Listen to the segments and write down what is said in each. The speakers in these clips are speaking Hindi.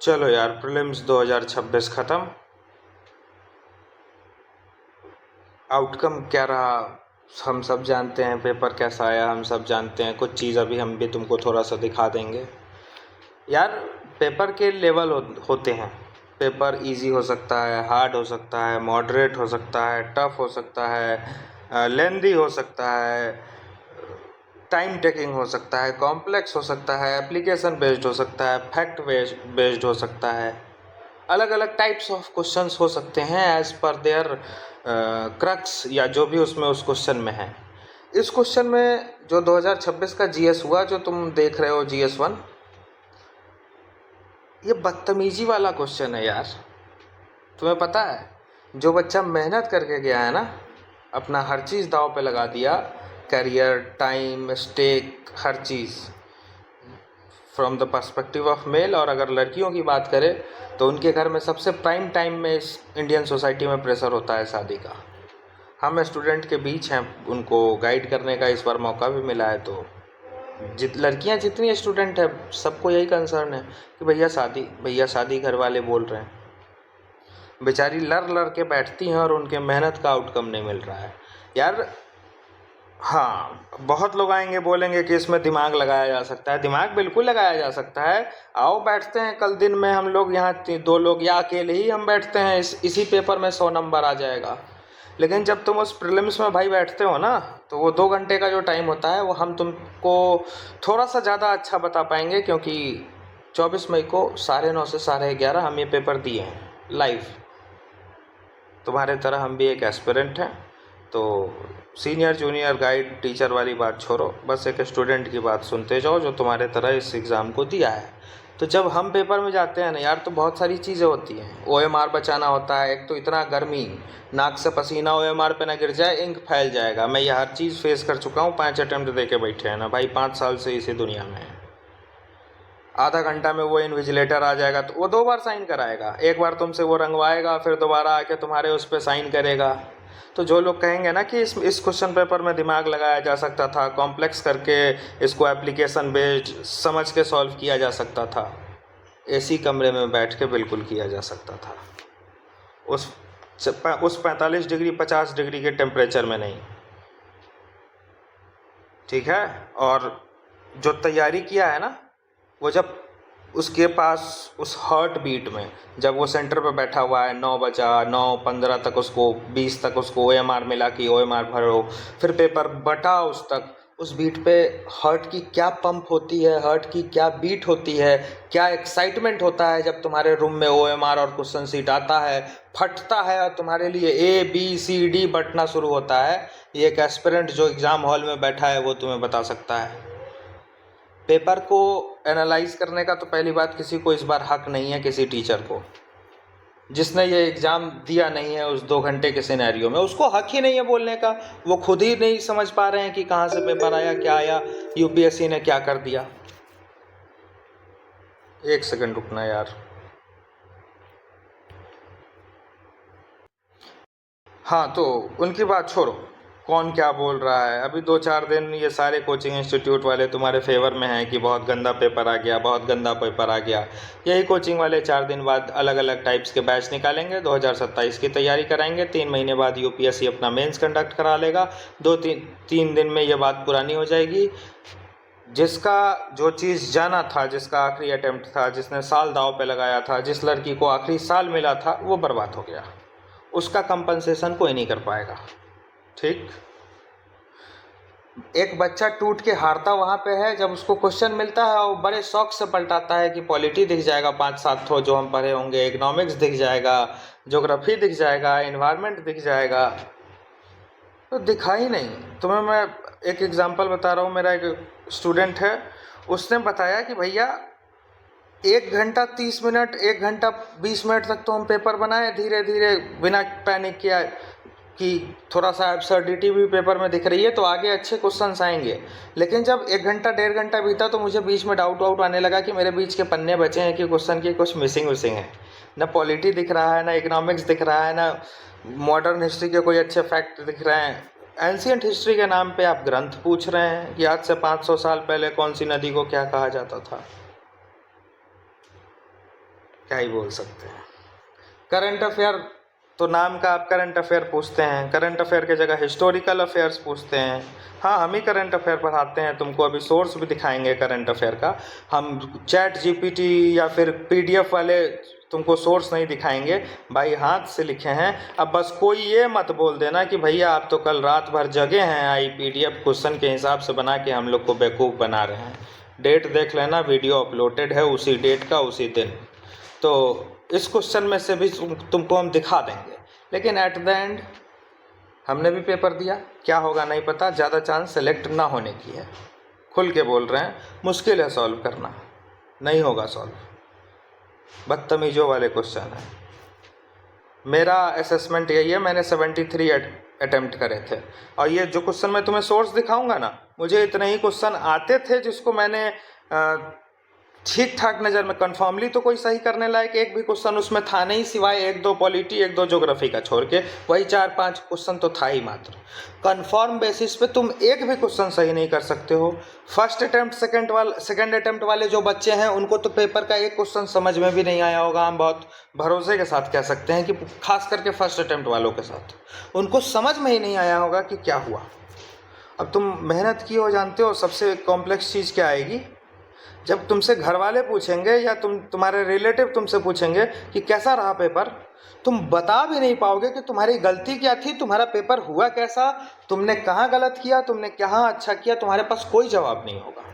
चलो यार, प्रीलिम्स 2026 ख़त्म। आउटकम क्या रहा हम सब जानते हैं, पेपर कैसा आया हम सब जानते हैं। कुछ चीज़ अभी हम भी तुमको थोड़ा सा दिखा देंगे यार। पेपर के लेवल होते हैं। पेपर इजी हो सकता है, हार्ड हो सकता है, मॉडरेट हो सकता है, टफ हो सकता है, लेंदी हो सकता है, टाइम टेकिंग हो सकता है, कॉम्प्लेक्स हो सकता है, एप्लीकेशन बेस्ड हो सकता है, फैक्ट बेस्ड हो सकता है। अलग अलग टाइप्स ऑफ क्वेश्चंस हो सकते हैं एज पर देयर क्रक्स, या जो भी उसमें उस क्वेश्चन में है। इस क्वेश्चन में जो 2026 का जीएस हुआ, जो तुम देख रहे हो जीएस 1, ये बदतमीजी वाला क्वेश्चन है यार। तुम्हें पता है, जो बच्चा मेहनत करके गया है ना, अपना हर चीज़ दांव पे लगा दिया, करियर, टाइम, स्टेक, हर चीज़ from the perspective of male. और अगर लड़कियों की बात करें तो उनके घर में सबसे प्राइम टाइम में इस इंडियन सोसाइटी में प्रेशर होता है शादी का। हम स्टूडेंट के बीच हैं, उनको गाइड करने का इस बार मौका भी मिला है। तो लड़कियां जितनी स्टूडेंट है, सबको यही कंसर्न है कि भैया शादी, भैया शादी, घर वाले बोल रहे हैं। बेचारी लड़ लड़ के बैठती हैं और उनके मेहनत का आउटकम नहीं मिल रहा है यार। हाँ, बहुत लोग आएंगे बोलेंगे कि इसमें दिमाग लगाया जा सकता है। दिमाग बिल्कुल लगाया जा सकता है। आओ बैठते हैं कल दिन में हम लोग यहाँ, 2 लोग या अकेले ही हम बैठते हैं, इसी पेपर में 100 नंबर आ जाएगा। लेकिन जब तुम उस प्रीलिम्स में भाई बैठते हो ना, तो वो 2 घंटे का जो टाइम होता है, वो हम तुमको थोड़ा सा ज़्यादा अच्छा बता पाएंगे, क्योंकि 24 मई को 9:30 से 11:30 हम ये पेपर दिए हैं लाइव। तुम्हारे तरह हम भी एक एस्पिरेंट हैं। तो सीनियर जूनियर गाइड टीचर वाली बात छोड़ो, बस एक स्टूडेंट की बात सुनते जाओ जो तुम्हारे तरह इस एग्ज़ाम को दिया है। तो जब हम पेपर में जाते हैं ना यार, तो बहुत सारी चीज़ें होती हैं। ओएमआर बचाना होता है। एक तो इतना गर्मी, नाक से पसीना ओएमआर पे ना गिर जाए, इंक फैल जाएगा। मैं ये हर चीज़ फेस कर चुका हूँ। 5 अटेम्प्ट दे के बैठे हैं ना भाई, 5 साल से इसी दुनिया में है। आधा घंटा में वो इन्विजिलेटर आ जाएगा, तो वो 2 बार साइन कराएगा। एक बार तुमसे वो रंगवाएगा, फिर दोबारा आके तुम्हारे उस पर साइन करेगा। तो जो लोग कहेंगे ना कि इस क्वेश्चन पेपर में दिमाग लगाया जा सकता था, कॉम्प्लेक्स करके इसको एप्लीकेशन बेस्ड समझ के सॉल्व किया जा सकता था, एसी कमरे में बैठ के बिल्कुल किया जा सकता था। उस 45 डिग्री 50 डिग्री के टेम्परेचर में नहीं। ठीक है। और जो तैयारी किया है ना, वो जब उसके पास उस हार्ट बीट में, जब वो सेंटर पे बैठा हुआ है, 9 बजा, 9:15 तक उसको, 20 तक उसको ओएमआर मिला कि ओएमआर भरो, फिर पेपर बटा उस तक, उस बीट पे हार्ट की क्या पंप होती है, हार्ट की क्या बीट होती है, क्या एक्साइटमेंट होता है जब तुम्हारे रूम में ओएमआर और क्वेश्चन सीट आता है, फटता है और तुम्हारे लिए ABCD बटना शुरू होता है। ये एक एस्पिरेंट जो एग्ज़ाम हॉल में बैठा है वो तुम्हें बता सकता है। पेपर को एनालाइज करने का तो पहली बात किसी को इस बार हक नहीं है, किसी टीचर को जिसने ये एग्ज़ाम दिया नहीं है उस 2 घंटे के सिनेरियो में, उसको हक ही नहीं है बोलने का। वो खुद ही नहीं समझ पा रहे हैं कि कहाँ से पेपर आया, क्या आया, यूपीएससी ने क्या कर दिया। 1 सेकंड रुकना यार। हाँ, तो उनकी बात छोड़ो, कौन क्या बोल रहा है। अभी 2-4 दिन ये सारे कोचिंग इंस्टीट्यूट वाले तुम्हारे फेवर में हैं कि बहुत गंदा पेपर आ गया, बहुत गंदा पेपर आ गया। यही कोचिंग वाले 4 दिन बाद अलग अलग टाइप्स के बैच निकालेंगे, 2027 की तैयारी कराएंगे। 3 महीने बाद यूपीएससी अपना मेंस कंडक्ट करा लेगा। 2-3 दिन में ये बात पुरानी हो जाएगी। जिसका जो चीज़ जाना था, जिसका आखिरी अटेम्प्ट था, जिसने साल दांव पे लगाया था, जिस लड़की को आखिरी साल मिला था, वो बर्बाद हो गया। उसका कंपनसेशन कोई नहीं कर पाएगा। ठीक। एक बच्चा टूट के हारता वहाँ पे है जब उसको क्वेश्चन मिलता है और बड़े शौक से पलटाता है कि पॉलिटी दिख जाएगा 5-7 ठो जो हम पढ़े होंगे, इकोनॉमिक्स दिख जाएगा, ज्योग्राफी दिख जाएगा, इन्वायरमेंट दिख जाएगा। तो दिखा ही नहीं। तुम्हें मैं एक एग्जांपल बता रहा हूँ। मेरा एक स्टूडेंट है, उसने बताया कि भैया 1 घंटा 30 मिनट, 1 घंटा 20 मिनट तक तो हम पेपर बनाए धीरे धीरे, बिना पैनिक किया कि थोड़ा सा एब्सर्डिटी भी पेपर में दिख रही है तो आगे अच्छे क्वेश्चंस आएंगे। लेकिन जब 1 घंटा 1.5 घंटा बीता तो मुझे बीच में डाउट आने लगा कि मेरे बीच के पन्ने बचे हैं कि क्वेश्चन की कुछ मिसिंग है। ना पॉलिटी दिख रहा है, ना इकोनॉमिक्स दिख रहा है, ना मॉडर्न हिस्ट्री के कोई अच्छे फैक्ट दिख रहे हैं। एंशियंट हिस्ट्री के नाम पे आप ग्रंथ पूछ रहे हैं कि आज से 500 साल पहले कौन सी नदी को क्या कहा जाता था। क्या ही बोल सकते हैं। करंट अफेयर तो नाम का आप करंट अफेयर पूछते हैं, करंट अफेयर की जगह हिस्टोरिकल अफेयर्स पूछते हैं। हाँ, हम ही करंट अफेयर पढ़ाते हैं तुमको, अभी सोर्स भी दिखाएंगे करंट अफेयर का। हम चैट जीपीटी या फिर पीडीएफ वाले तुमको सोर्स नहीं दिखाएंगे, भाई हाथ से लिखे हैं। अब बस कोई ये मत बोल देना कि भैया आप तो कल रात भर जगे हैं, आई पीडीएफ क्वेश्चन के हिसाब से बना के हम लोग को बेवकूफ़ बना रहे हैं। डेट देख लेना, वीडियो अपलोडेड है उसी डेट का उसी दिन। तो इस क्वेश्चन में से भी तुमको हम दिखा देंगे, लेकिन एट द एंड हमने भी पेपर दिया, क्या होगा नहीं पता, ज़्यादा चांस सेलेक्ट ना होने की है। खुल के बोल रहे हैं, मुश्किल है सॉल्व करना, नहीं होगा सॉल्व, बदतमीज़ों वाले क्वेश्चन है। मेरा असेसमेंट यही है, मैंने 73 अटेम्प्ट करे थे, और ये जो क्वेश्चन मैं तुम्हें सोर्स दिखाऊंगा ना, मुझे इतने ही क्वेश्चन आते थे जिसको मैंने ठीक ठाक नज़र में, कन्फर्मली तो कोई सही करने लायक एक भी क्वेश्चन उसमें था नहीं, सिवाय 1-2 पॉलिटी 1-2 ज्योग्राफी का छोड़ के, वही 4-5 क्वेश्चन तो था ही मात्र। कन्फर्म बेसिस पे तुम एक भी क्वेश्चन सही नहीं कर सकते हो। फर्स्ट अटैम्प्ट सेकंड अटैम्प्ट वाले जो बच्चे हैं उनको तो पेपर का एक क्वेश्चन समझ में भी नहीं आया होगा, हम बहुत भरोसे के साथ कह सकते हैं कि खास करके फर्स्ट अटैम्प्ट वालों के साथ उनको समझ में ही नहीं आया होगा कि क्या हुआ। अब तुम मेहनत की हो, जानते हो सबसे कॉम्प्लेक्स चीज़ क्या आएगी, जब तुमसे घर वाले पूछेंगे या तुम्हारे रिलेटिव तुमसे पूछेंगे कि कैसा रहा पेपर, तुम बता भी नहीं पाओगे कि तुम्हारी गलती क्या थी, तुम्हारा पेपर हुआ कैसा, तुमने कहाँ गलत किया, तुमने कहाँ अच्छा किया, तुम्हारे पास कोई जवाब नहीं होगा।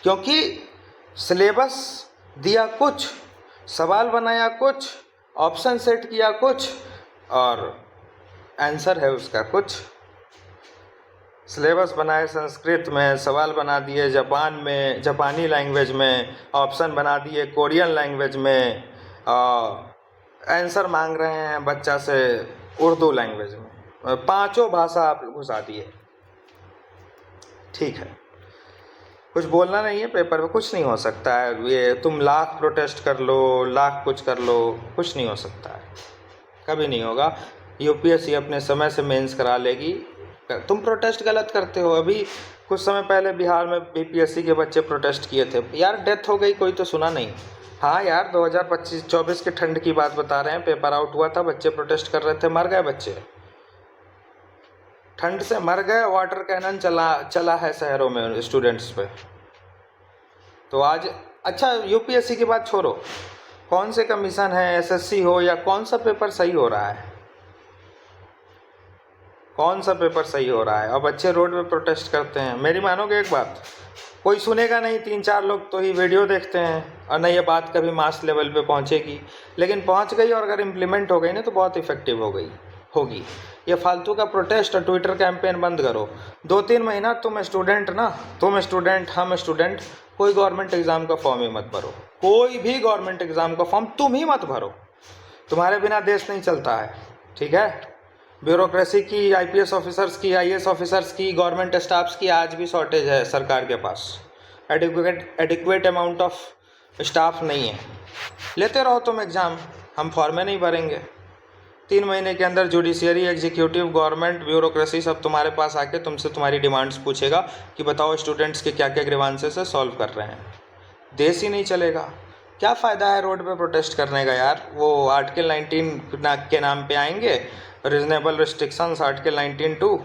क्योंकि सिलेबस दिया कुछ, सवाल बनाया कुछ, ऑप्शन सेट किया कुछ, और आंसर है उसका कुछ। सिलेबस बनाए संस्कृत में, सवाल बना दिए जापानी लैंग्वेज में, ऑप्शन बना दिए कोरियन लैंग्वेज में, आंसर मांग रहे हैं बच्चा से उर्दू लैंग्वेज में, पांचों भाषा आप घुसा दिए। ठीक है, कुछ बोलना नहीं है, पेपर में कुछ नहीं हो सकता है। ये तुम लाख प्रोटेस्ट कर लो, लाख कुछ कर लो, कुछ नहीं हो सकता है, कभी नहीं होगा। यूपीएससी अपने समय से मेंस करा लेगी। तुम प्रोटेस्ट गलत करते हो। अभी कुछ समय पहले बिहार में बीपीएससी के बच्चे प्रोटेस्ट किए थे यार, डेथ हो गई, कोई तो सुना नहीं। हाँ यार, 2025-24 के ठंड की बात बता रहे हैं, पेपर आउट हुआ था, बच्चे प्रोटेस्ट कर रहे थे, मर गए बच्चे, ठंड से मर गए। वाटर कैनन चला है शहरों में स्टूडेंट्स पे। तो आज अच्छा, यूपीएससी की बात छोड़ो, कौन से कमीशन है, एसएससी हो या कौन सा पेपर सही हो रहा है, कौन सा पेपर सही हो रहा है, और बच्चे रोड पे प्रोटेस्ट करते हैं। मेरी मानोगे एक बात, कोई सुनेगा नहीं, 3-4 लोग तो ही वीडियो देखते हैं, और नहीं ये बात कभी मास लेवल पे पहुंचेगी, लेकिन पहुंच गई, और अगर इम्प्लीमेंट हो गई ना तो बहुत इफेक्टिव होगी। ये फालतू का प्रोटेस्ट और ट्विटर कैंपेन बंद करो। 2-3 महीना तुम स्टूडेंट, हम स्टूडेंट, कोई गवर्नमेंट एग्ज़ाम का फॉर्म ही मत भरो, कोई भी गवर्नमेंट एग्ज़ाम का फॉर्म तुम ही मत भरो, तुम्हारे बिना देश नहीं चलता है। ठीक है, ब्यूरोक्रेसी की, आईपीएस ऑफिसर्स की, आईएएस ऑफिसर्स की, गवर्नमेंट स्टाफ्स की आज भी शॉर्टेज है सरकार के पास, एडिक्वेट अमाउंट ऑफ स्टाफ नहीं है। लेते रहो तुम एग्ज़ाम, हम फॉर्में नहीं भरेंगे। 3 महीने के अंदर जुडिशियरी, एग्जीक्यूटिव, गवर्नमेंट, ब्यूरोक्रेसी सब तुम्हारे पास आके तुमसे तुम्हारी डिमांड्स पूछेगा कि बताओ स्टूडेंट्स के क्या क्या ग्रीवांसेस है, सॉल्व कर रहे हैं। देश ही नहीं चलेगा। क्या फ़ायदा है रोड पे प्रोटेस्ट करने का यार। वो आर्टिकल 19 के नाम पे आएंगे, रीजनेबल रिस्ट्रिक्शंस आर्टिकल 19(2)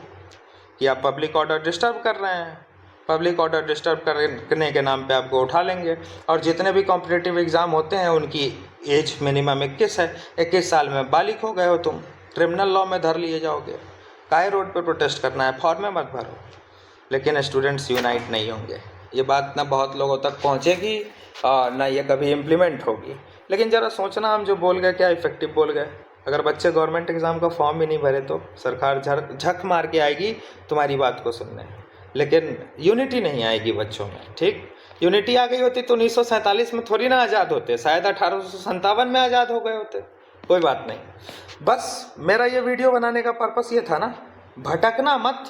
कि आप पब्लिक ऑर्डर डिस्टर्ब कर रहे हैं, पब्लिक ऑर्डर डिस्टर्ब करने के नाम पे आपको उठा लेंगे। और जितने भी कॉम्पिटिटिव एग्ज़ाम होते हैं उनकी एज मिनिमम 21 है, 21 साल में बालिग हो गए हो तुम, क्रिमिनल लॉ में धर लिए जाओगे। काहे रोड पे प्रोटेस्ट करना है, फॉर्म में मत भरो। लेकिन स्टूडेंट्स यूनाइट नहीं होंगे, ये बात ना बहुत लोगों तक पहुँचेगी और ना ये कभी इम्प्लीमेंट होगी। लेकिन ज़रा सोचना, हम जो बोल गए क्या इफेक्टिव बोल गए। अगर बच्चे गवर्नमेंट एग्ज़ाम का फॉर्म भी नहीं भरे तो सरकार झक मार के आएगी तुम्हारी बात को सुनने, लेकिन यूनिटी नहीं आएगी बच्चों में। ठीक, यूनिटी आ गई होती तो 1947 में थोड़ी ना आज़ाद होते, शायद 1857 में आज़ाद हो गए होते। कोई बात नहीं, बस मेरा ये वीडियो बनाने का पर्पस ये था ना, भटकना मत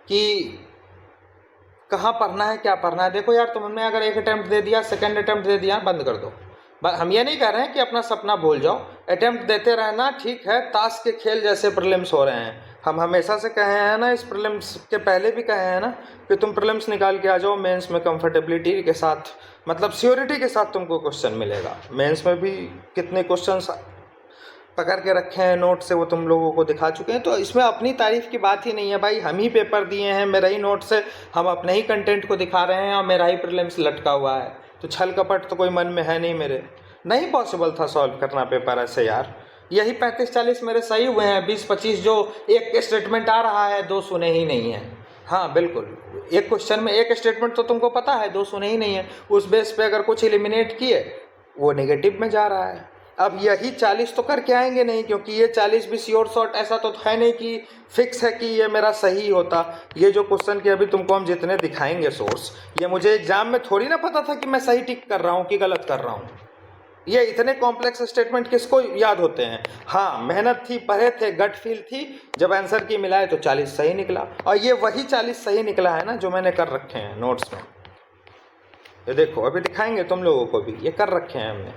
कि कहाँ पढ़ना है, क्या पढ़ना है। देखो यार, तुमने अगर एक अटैम्प्ट दे दिया, सेकंड अटैम्प्ट दे दिया, बंद कर दो। हम ये नहीं कह रहे हैं कि अपना सपना भूल जाओ, अटैम्प्ट देते रहना ठीक है, ताश के खेल जैसे प्रीलिम्स हो रहे हैं, हम हमेशा से कहे हैं ना, इस प्रीलिम्स के पहले भी कहे हैं ना कि तुम प्रीलिम्स निकाल के आ जाओ, मेंस में कंफर्टेबिलिटी के साथ, मतलब श्योरिटी के साथ तुमको क्वेश्चन मिलेगा। मेंस में भी कितने क्वेश्चंस पकड़ के रखे हैं नोट से, वो तुम लोगों को दिखा चुके हैं। तो इसमें अपनी तारीफ की बात ही नहीं है भाई, हम ही पेपर दिए हैं, मेरा ही नोट से हम अपने ही कंटेंट को दिखा रहे हैं और मेरा ही प्रीलिम्स लटका हुआ है। तो छल कपट तो कोई मन में है नहीं मेरे, नहीं पॉसिबल था सॉल्व करना पेपर ऐसे यार। यही 35-40 मेरे सही हुए हैं, 20-25 जो एक स्टेटमेंट आ रहा है 2 सुने ही नहीं है। हाँ बिल्कुल, एक क्वेश्चन में एक स्टेटमेंट तो तुमको पता है, 2 सुने ही नहीं है। उस बेस पे अगर कुछ एलिमिनेट किए वो नेगेटिव में जा रहा है। अब यही 40 तो करके आएंगे नहीं, क्योंकि ये 40 भी श्योर शॉट ऐसा तो है नहीं कि फिक्स है कि ये मेरा सही होता। ये जो क्वेश्चन के अभी तुमको हम जितने दिखाएंगे सोर्स, ये मुझे एग्जाम में थोड़ी ना पता था कि मैं सही टिक कर रहा हूँ कि गलत कर रहा हूँ। ये इतने कॉम्प्लेक्स स्टेटमेंट किसको याद होते हैं। हाँ मेहनत थी, पढ़े थे, गट फील थी, जब आंसर की मिलाए तो 40 सही निकला। और ये वही 40 सही निकला है ना जो मैंने कर रखे हैं नोट्स में। ये देखो अभी दिखाएंगे तुम लोगों को भी, ये कर रखे हैं हमने।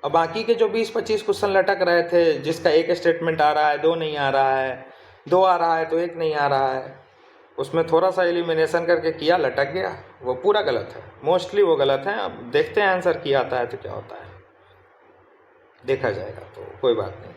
और बाकी के जो 20-25 क्वेश्चन लटक रहे थे, जिसका एक स्टेटमेंट आ रहा है 2 नहीं आ रहा है, 2 आ रहा है तो 1 नहीं आ रहा है, उसमें थोड़ा सा एलिमिनेशन करके किया, लटक गया, वो पूरा गलत है। मोस्टली वो गलत है। अब देखते हैं आंसर किया आता है तो क्या होता है, देखा जाएगा, तो कोई बात नहीं।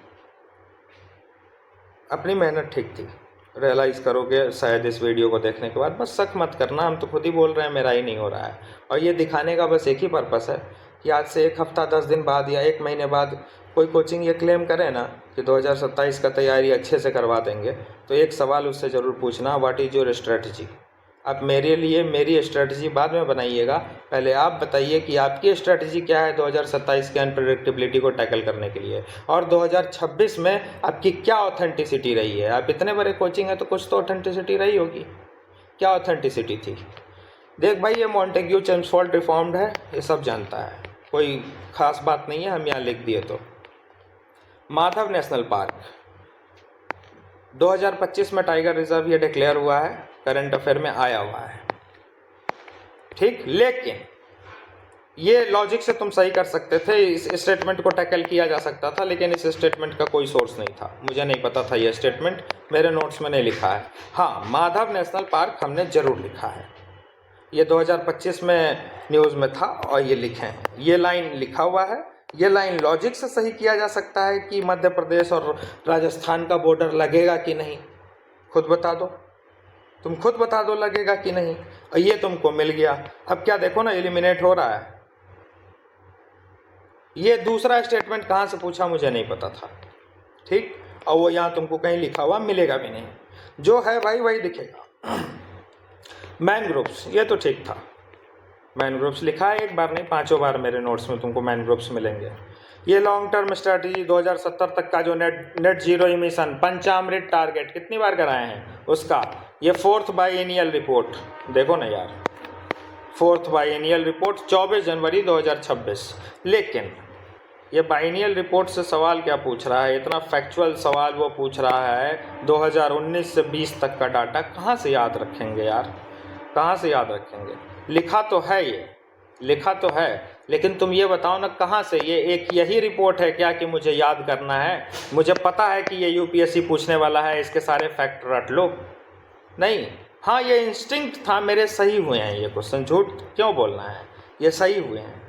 अपनी मेहनत ठीक थी, रियलाइज़ करोगे शायद इस वीडियो को देखने के बाद। बस शक मत करना, हम तो खुद ही बोल रहे हैं मेरा ही नहीं हो रहा है। और ये दिखाने का बस एक ही पर्पस है कि आज से 1 हफ्ता 10 दिन बाद या 1 महीने बाद कोई कोचिंग ये क्लेम करे ना कि 2027 का तैयारी अच्छे से करवा देंगे, तो एक सवाल उससे ज़रूर पूछना, व्हाट इज़ योर स्ट्रेटजी। आप मेरे लिए मेरी स्ट्रेटजी बाद में बनाइएगा, पहले आप बताइए कि आपकी स्ट्रेटजी क्या है 2027 के अनप्रेडिक्टेबिलिटी को टैकल करने के लिए, और 2026 में आपकी क्या ऑथेंटिसिटी रही है। आप इतने बड़े कोचिंग है तो कुछ तो ऑथेंटिसिटी रही होगी। क्या ऑथेंटिसिटी थी? देख भाई, ये मॉन्टेग्यू चेम्सफोर्ड रिफॉर्म्ड है, ये सब जानता है, कोई ख़ास बात नहीं है, हम यहाँ लिख दिए। तो माधव नेशनल पार्क 2025 में टाइगर रिजर्व ये डिक्लेयर हुआ है, करंट अफेयर में आया हुआ है, ठीक। लेकिन ये लॉजिक से तुम सही कर सकते थे, इस स्टेटमेंट को टैकल किया जा सकता था, लेकिन इस स्टेटमेंट का कोई सोर्स नहीं था, मुझे नहीं पता था, ये स्टेटमेंट मेरे नोट्स में नहीं लिखा है। हाँ, माधव नेशनल पार्क हमने ज़रूर लिखा है, ये 2025 में न्यूज़ में था और ये लिखे हैं, ये लाइन लिखा हुआ है। ये लाइन लॉजिक से सही किया जा सकता है कि मध्य प्रदेश और राजस्थान का बॉर्डर लगेगा कि नहीं, खुद बता दो, तुम खुद बता दो लगेगा कि नहीं। और ये तुमको मिल गया। अब क्या देखो ना, एलिमिनेट हो रहा है। ये दूसरा स्टेटमेंट कहाँ से पूछा मुझे नहीं पता था, ठीक। और वो यहाँ तुमको कहीं लिखा हुआ मिलेगा भी नहीं, जो है भाई वही दिखेगा। मैनग्रोव्स, ये तो ठीक था, मैनग्रोव्स लिखा है, एक बार नहीं 5 बार मेरे नोट्स में तुमको मैनग्रोव्स मिलेंगे। ये लॉन्ग टर्म स्ट्रैटेजी 2070 तक का जो नेट जीरो इमिशन पंचामृत टारगेट कितनी बार कराए हैं उसका, ये 4th बाइएनियल रिपोर्ट देखो ना यार, 4th बाइएनियल रिपोर्ट 24 जनवरी 2026। लेकिन ये बाइनियल रिपोर्ट से सवाल क्या पूछ रहा है, इतना फैक्चुअल सवाल वो पूछ रहा है, 2019 से 20 तक का डाटा कहाँ से याद रखेंगे यार, कहाँ से याद रखेंगे। लिखा तो है, ये लिखा तो है, लेकिन तुम ये बताओ ना कहाँ से, ये एक यही रिपोर्ट है क्या कि मुझे याद करना है, मुझे पता है कि ये यूपीएससी पूछने वाला है, इसके सारे फैक्ट रट लो। नहीं, हाँ ये इंस्टिंक्ट था, मेरे सही हुए हैं ये क्वेश्चन, झूठ क्यों बोलना है, ये सही हुए हैं,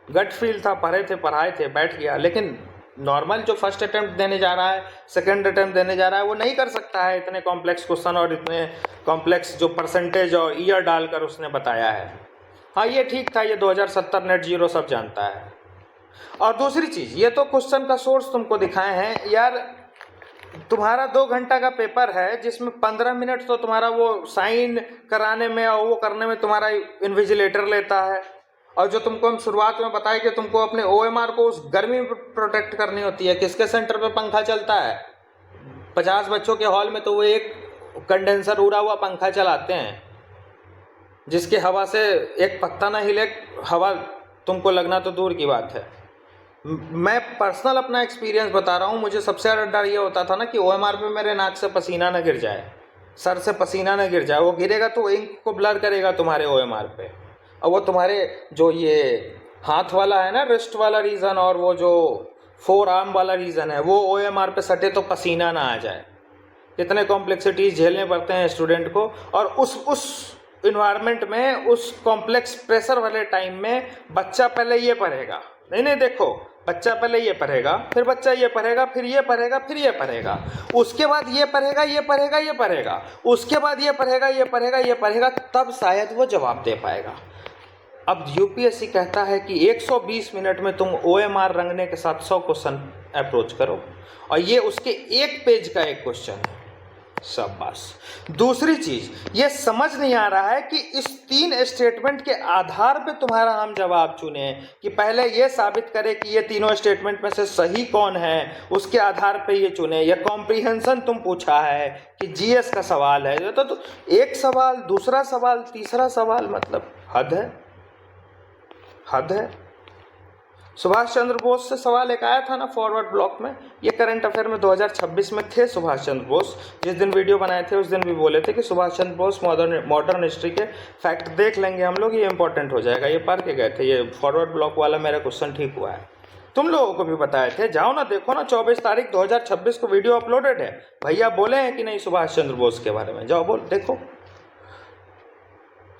गट फील था, पढ़े थे, पढ़ाए थे, बैठ गया। लेकिन नॉर्मल जो फर्स्ट अटेम्प्ट देने जा रहा है, सेकंड अटेम्प्ट देने जा रहा है, वो नहीं कर सकता है इतने कॉम्प्लेक्स क्वेश्चन और इतने कॉम्प्लेक्स जो परसेंटेज और ईयर डालकर उसने बताया है। हाँ ये ठीक था, ये 2070 नेट जीरो सब जानता है। और दूसरी चीज़, ये तो क्वेश्चन का सोर्स तुमको दिखाए हैं यार, तुम्हारा 2 घंटा का पेपर है जिसमें 15 मिनट तो तुम्हारा वो साइन कराने में और वो करने में तुम्हारा इन्विजिलेटर लेता है, और जो तुमको हम शुरुआत में बताए कि तुमको अपने OMR को उस गर्मी में प्रोटेक्ट करनी होती है। किसके सेंटर पे पंखा चलता है, 50 बच्चों के हॉल में तो वो एक कंडेंसर उड़ा हुआ पंखा चलाते हैं, जिसकी हवा से एक पत्ता ना हिले, हवा तुमको लगना तो दूर की बात है। मैं पर्सनल अपना एक्सपीरियंस बता रहा हूँ, मुझे सबसे ज़्यादा डर ये होता था ना कि OMR पे मेरे नाक से पसीना ना गिर जाए, सर से पसीना ना गिर जाए, वो गिरेगा तो इंक को ब्लर करेगा तुम्हारे OMR पे, और वो तुम्हारे जो ये हाथ वाला है ना, रिस्ट वाला रीजन, और वो जो फोर आर्म वाला रीज़न है, वो OMR पे सटे तो पसीना ना आ जाए। कितने कॉम्प्लेक्सिटीज झेलने पड़ते हैं स्टूडेंट को, और उस इन्वायरमेंट में, उस कॉम्प्लेक्स प्रेशर वाले टाइम में बच्चा पहले ये पढ़ेगा, नहीं देखो, बच्चा पहले ये पढ़ेगा, फिर बच्चा ये पढ़ेगा, फिर ये पढ़ेगा, फिर ये पढ़ेगा, उसके बाद ये पढ़ेगा, ये पढ़ेगा, ये पढ़ेगा, उसके बाद ये पढ़ेगा, ये पढ़ेगा, ये पढ़ेगा, तब शायद वो जवाब दे पाएगा। अब यूपीएससी कहता है कि 120 मिनट में तुम OMR रंगने के साथ 100 क्वेश्चन अप्रोच करो, और ये उसके एक पेज का एक क्वेश्चन है। शाबाश। दूसरी चीज, ये समझ नहीं आ रहा है कि इस 3 स्टेटमेंट के आधार पे तुम्हारा हम जवाब चुने, कि पहले ये साबित करे कि ये तीनों स्टेटमेंट में से सही कौन है, उसके आधार पे ये चुने। या कॉम्प्रिहेंशन तुम पूछा है कि GS का सवाल है, तो एक सवाल, दूसरा सवाल, तीसरा सवाल, मतलब हद है, हद है। सुभाष चंद्र बोस से सवाल एक आया था ना फॉरवर्ड ब्लॉक में, ये करंट अफेयर में 2026 में थे सुभाष चंद्र बोस। जिस दिन वीडियो बनाए थे उस दिन भी बोले थे कि सुभाष चंद्र बोस मॉडर्न हिस्ट्री के फैक्ट देख लेंगे हम लोग, ये इंपॉर्टेंट हो जाएगा। ये पढ़ के गए थे, ये फॉरवर्ड ब्लॉक वाला मेरा क्वेश्चन ठीक हुआ है। तुम लोगों को भी बताए थे, जाओ ना देखो ना, 24 तारीख 2026 को वीडियो अपलोडेड है। भैया बोले हैं कि नहीं सुभाष चंद्र बोस के बारे में, जाओ बोल देखो।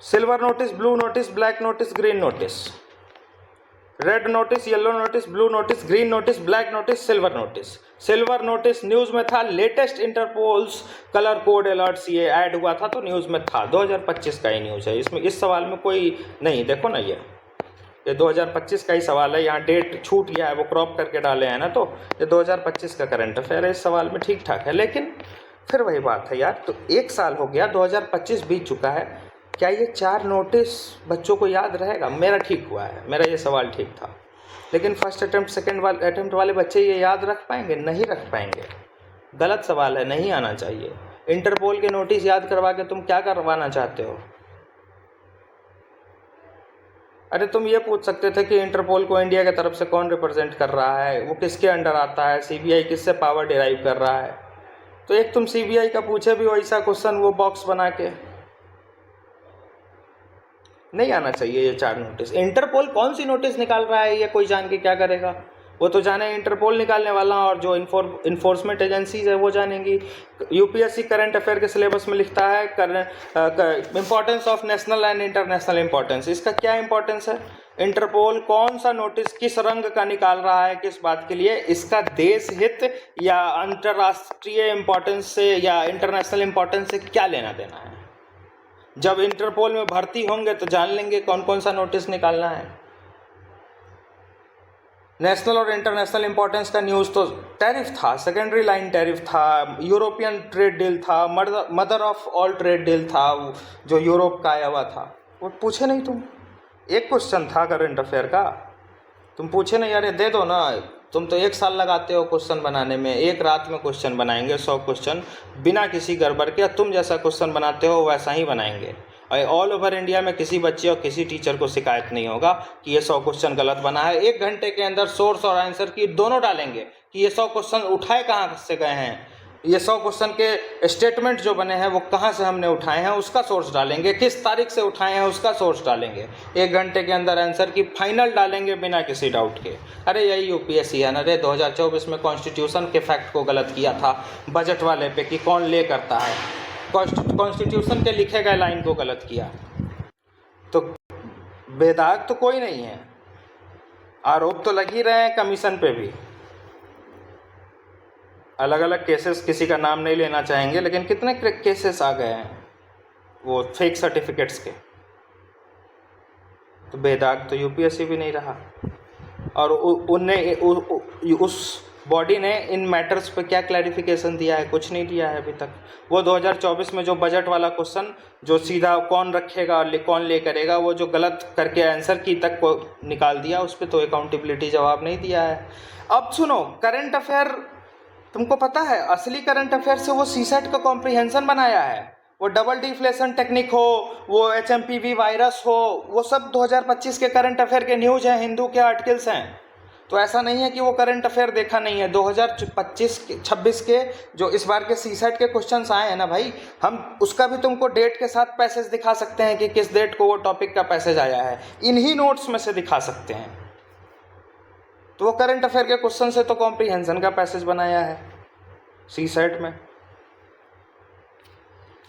Silver notice, blue notice, black notice, green notice, red notice, yellow notice, blue notice, green notice, black notice, silver notice. Silver notice news में था, latest Interpol's colour code alerts ये ऐड हुआ था तो न्यूज में था। 2025 का ही न्यूज है, इसमें इस सवाल में कोई नहीं, देखो ना ये 2025 का ही सवाल है। यहाँ डेट छूट गया है, वो क्रॉप करके डाले हैं ना, तो ये 2025 का करंट अफेयर है। इस सवाल में ठीक ठाक है, लेकिन फिर वही बात है यार, तो 1 साल हो गया, 2025 बीत चुका है, क्या ये 4 नोटिस बच्चों को याद रहेगा? मेरा ठीक हुआ है, मेरा ये सवाल ठीक था, लेकिन फर्स्ट अटेम्प्ट सेकंड अटेम्प्ट वाले बच्चे ये याद रख पाएंगे? नहीं रख पाएंगे। गलत सवाल है, नहीं आना चाहिए। इंटरपोल के नोटिस याद करवा के तुम क्या करवाना चाहते हो? अरे तुम ये पूछ सकते थे कि इंटरपोल को इंडिया की तरफ से कौन रिप्रेजेंट कर रहा है, वो किसके अंडर आता है, CBI किससे पावर डिराइव कर रहा है। तो एक तुम CBI का पूछे भी वैसा क्वेश्चन, वो बॉक्स बना के। नहीं आना चाहिए ये 4 नोटिस। इंटरपोल कौन सी नोटिस निकाल रहा है ये कोई जान के क्या करेगा? वो तो जाने इंटरपोल निकालने वाला, और जो इन्फोर्समेंट एजेंसीज है वो जानेंगी। यूपीएससी करंट अफेयर के सिलेबस में लिखता है importance of national and international importance. इसका क्या इंपॉर्टेंस है? इंटरपोल कौन सा नोटिस किस रंग का निकाल रहा है, किस बात के लिए, इसका देश हित या अंतर्राष्ट्रीय इंपॉर्टेंस से या इंटरनेशनल इंपॉर्टेंस से क्या लेना देना है? जब इंटरपोल में भर्ती होंगे तो जान लेंगे कौन कौन सा नोटिस निकालना है। नेशनल और इंटरनेशनल इंपॉर्टेंस का न्यूज़ तो टैरिफ था, सेकेंडरी लाइन टैरिफ था, यूरोपियन ट्रेड डील था, mother of all trade deal था, जो यूरोप का आया हुआ था। वो पूछे नहीं तुम? एक क्वेश्चन था करंट अफेयर का, तुम पूछे नहीं? अरे दे दो ना, तुम तो 1 साल लगाते हो क्वेश्चन बनाने में, एक रात में क्वेश्चन बनाएंगे 100 क्वेश्चन बिना किसी गड़बड़ के। तुम जैसा क्वेश्चन बनाते हो वैसा ही बनाएंगे, और ऑल ओवर इंडिया में किसी बच्चे और किसी टीचर को शिकायत नहीं होगा कि ये 100 क्वेश्चन गलत बना है। 1 घंटे के अंदर सोर्स और आंसर की दोनों डालेंगे कि ये 100 क्वेश्चन उठाए कहाँ से गए हैं, ये 100 क्वेश्चन के स्टेटमेंट जो बने हैं वो कहाँ से हमने उठाए हैं उसका सोर्स डालेंगे, किस तारीख से उठाए हैं उसका सोर्स डालेंगे। 1 घंटे के अंदर आंसर की फाइनल डालेंगे बिना किसी डाउट के। अरे यही यूपीएससी है ना रे। 2024 में कॉन्स्टिट्यूशन के फैक्ट को गलत किया था बजट वाले पे कि कौन ले करता है, कॉन्स्टिट्यूशन के लिखे गए लाइन को गलत किया। तो बेदाग तो कोई नहीं है, आरोप तो लग ही रहे हैं कमीशन पे भी। अलग अलग केसेस, किसी का नाम नहीं लेना चाहेंगे, लेकिन कितने केसेस आ गए हैं वो फेक सर्टिफिकेट्स के। तो बेदाग तो यूपीएससी भी नहीं रहा। और उस बॉडी ने इन मैटर्स पे क्या क्लैरिफिकेशन दिया है? कुछ नहीं दिया है अभी तक। वो 2024 में जो बजट वाला क्वेश्चन जो सीधा कौन रखेगा और कौन ले करेगा, वो जो गलत करके आंसर की तक को निकाल दिया, उस पर तो अकाउंटेबिलिटी जवाब नहीं दिया है। अब सुनो, करंट अफेयर तुमको पता है असली करंट अफेयर से वो सीसेट का कॉम्प्रिहेंशन बनाया है। वो डबल डिफ्लेशन टेक्निक हो, वो HMPV वायरस हो, वो सब 2025 के करंट अफेयर के न्यूज हैं, हिंदू के आर्टिकल्स हैं। तो ऐसा नहीं है कि वो करंट अफेयर देखा नहीं है। 2025-26 के जो इस बार के सीसेट के क्वेश्चंस आए हैं ना भाई, हम उसका भी तुमको डेट के साथ पैसेज दिखा सकते हैं कि किस डेट को वो टॉपिक का पैसेज आया है, इन्हीं नोट्स में से दिखा सकते हैं। तो वो करंट अफेयर के क्वेश्चन से तो कॉम्प्रीहेंशन का पैसेज बनाया है सी सेट में।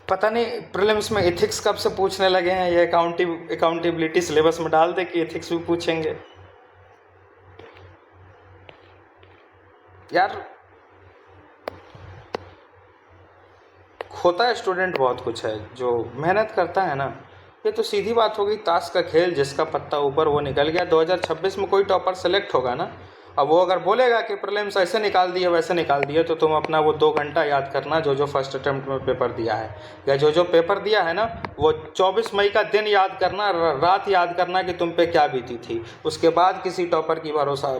पता नहीं प्रीलिम्स में एथिक्स कब से पूछने लगे हैं, ये अकाउंटेबिलिटी सिलेबस में डाल दे कि एथिक्स भी पूछेंगे। यार होता है स्टूडेंट बहुत कुछ है, जो मेहनत करता है ना, ये तो सीधी बात हो गई, ताश का खेल, जिसका पत्ता ऊपर वो निकल गया। 2026 में कोई टॉपर सेलेक्ट होगा ना, अब वो अगर बोलेगा कि प्रीलिम्स ऐसे निकाल दिए वैसे निकाल दिए, तो तुम अपना वो 2 घंटा याद करना जो फर्स्ट अटेम्प्ट में पेपर दिया है, या जो पेपर दिया है ना, वो 24 मई का दिन याद करना, रात याद करना कि तुम पे क्या बीती थी। उसके बाद किसी टॉपर की भरोसा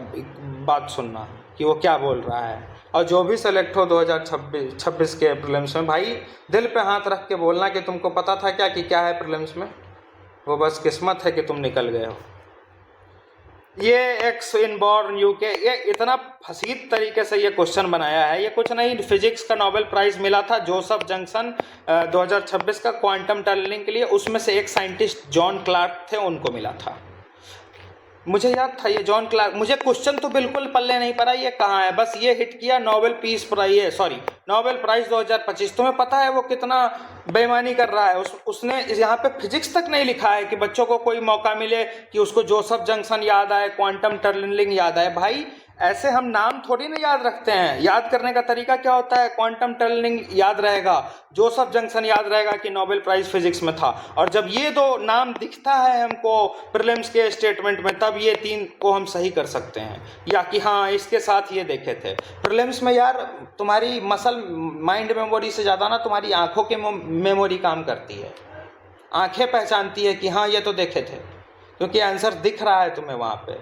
बात सुनना कि वो क्या बोल रहा है। और जो भी सेलेक्ट हो 2026 के प्रीलिम्स में, भाई दिल पे हाथ रख के बोलना कि तुमको पता था क्या कि क्या है प्रीलिम्स में, वो बस किस्मत है कि तुम निकल गए हो। ये एक्स इनबॉर्न यूके, ये इतना फसीद तरीके से ये क्वेश्चन बनाया है, ये कुछ नहीं, फिजिक्स का नोबेल प्राइज़ मिला था जोसेफ जंक्शन 2026 का क्वांटम टनलिंग के लिए, उसमें से एक साइंटिस्ट जॉन क्लार्क थे, उनको मिला था। मुझे याद था ये जॉन क्लार्क, मुझे क्वेश्चन तो बिल्कुल पल्ले नहीं पड़ा ये कहाँ है, बस ये हिट किया नोबेल प्राइज़ 2025। तुम्हें पता है वो कितना बेईमानी कर रहा है, उसने यहाँ पे फिजिक्स तक नहीं लिखा है कि बच्चों को कोई मौका मिले कि उसको जोसेफ जंक्शन याद आए, क्वांटम टनलिंग याद आए। भाई ऐसे हम नाम थोड़ी ना याद रखते हैं, याद करने का तरीका क्या होता है, क्वांटम टनलिंग याद रहेगा, जोसेफ जंक्शन याद रहेगा कि नोबेल प्राइज़ फिजिक्स में था। और जब ये 2 नाम दिखता है हमको प्रीलिम्स के स्टेटमेंट में, तब ये 3 को हम सही कर सकते हैं, या कि हाँ इसके साथ ये देखे थे। प्रीलिम्स में यार तुम्हारी मसल माइंड मेमोरी से ज़्यादा ना तुम्हारी आंखों की मेमोरी काम करती है, आंखें पहचानती है कि हाँ ये तो देखे थे, क्योंकि आंसर दिख रहा है तुम्हें वहाँ पे।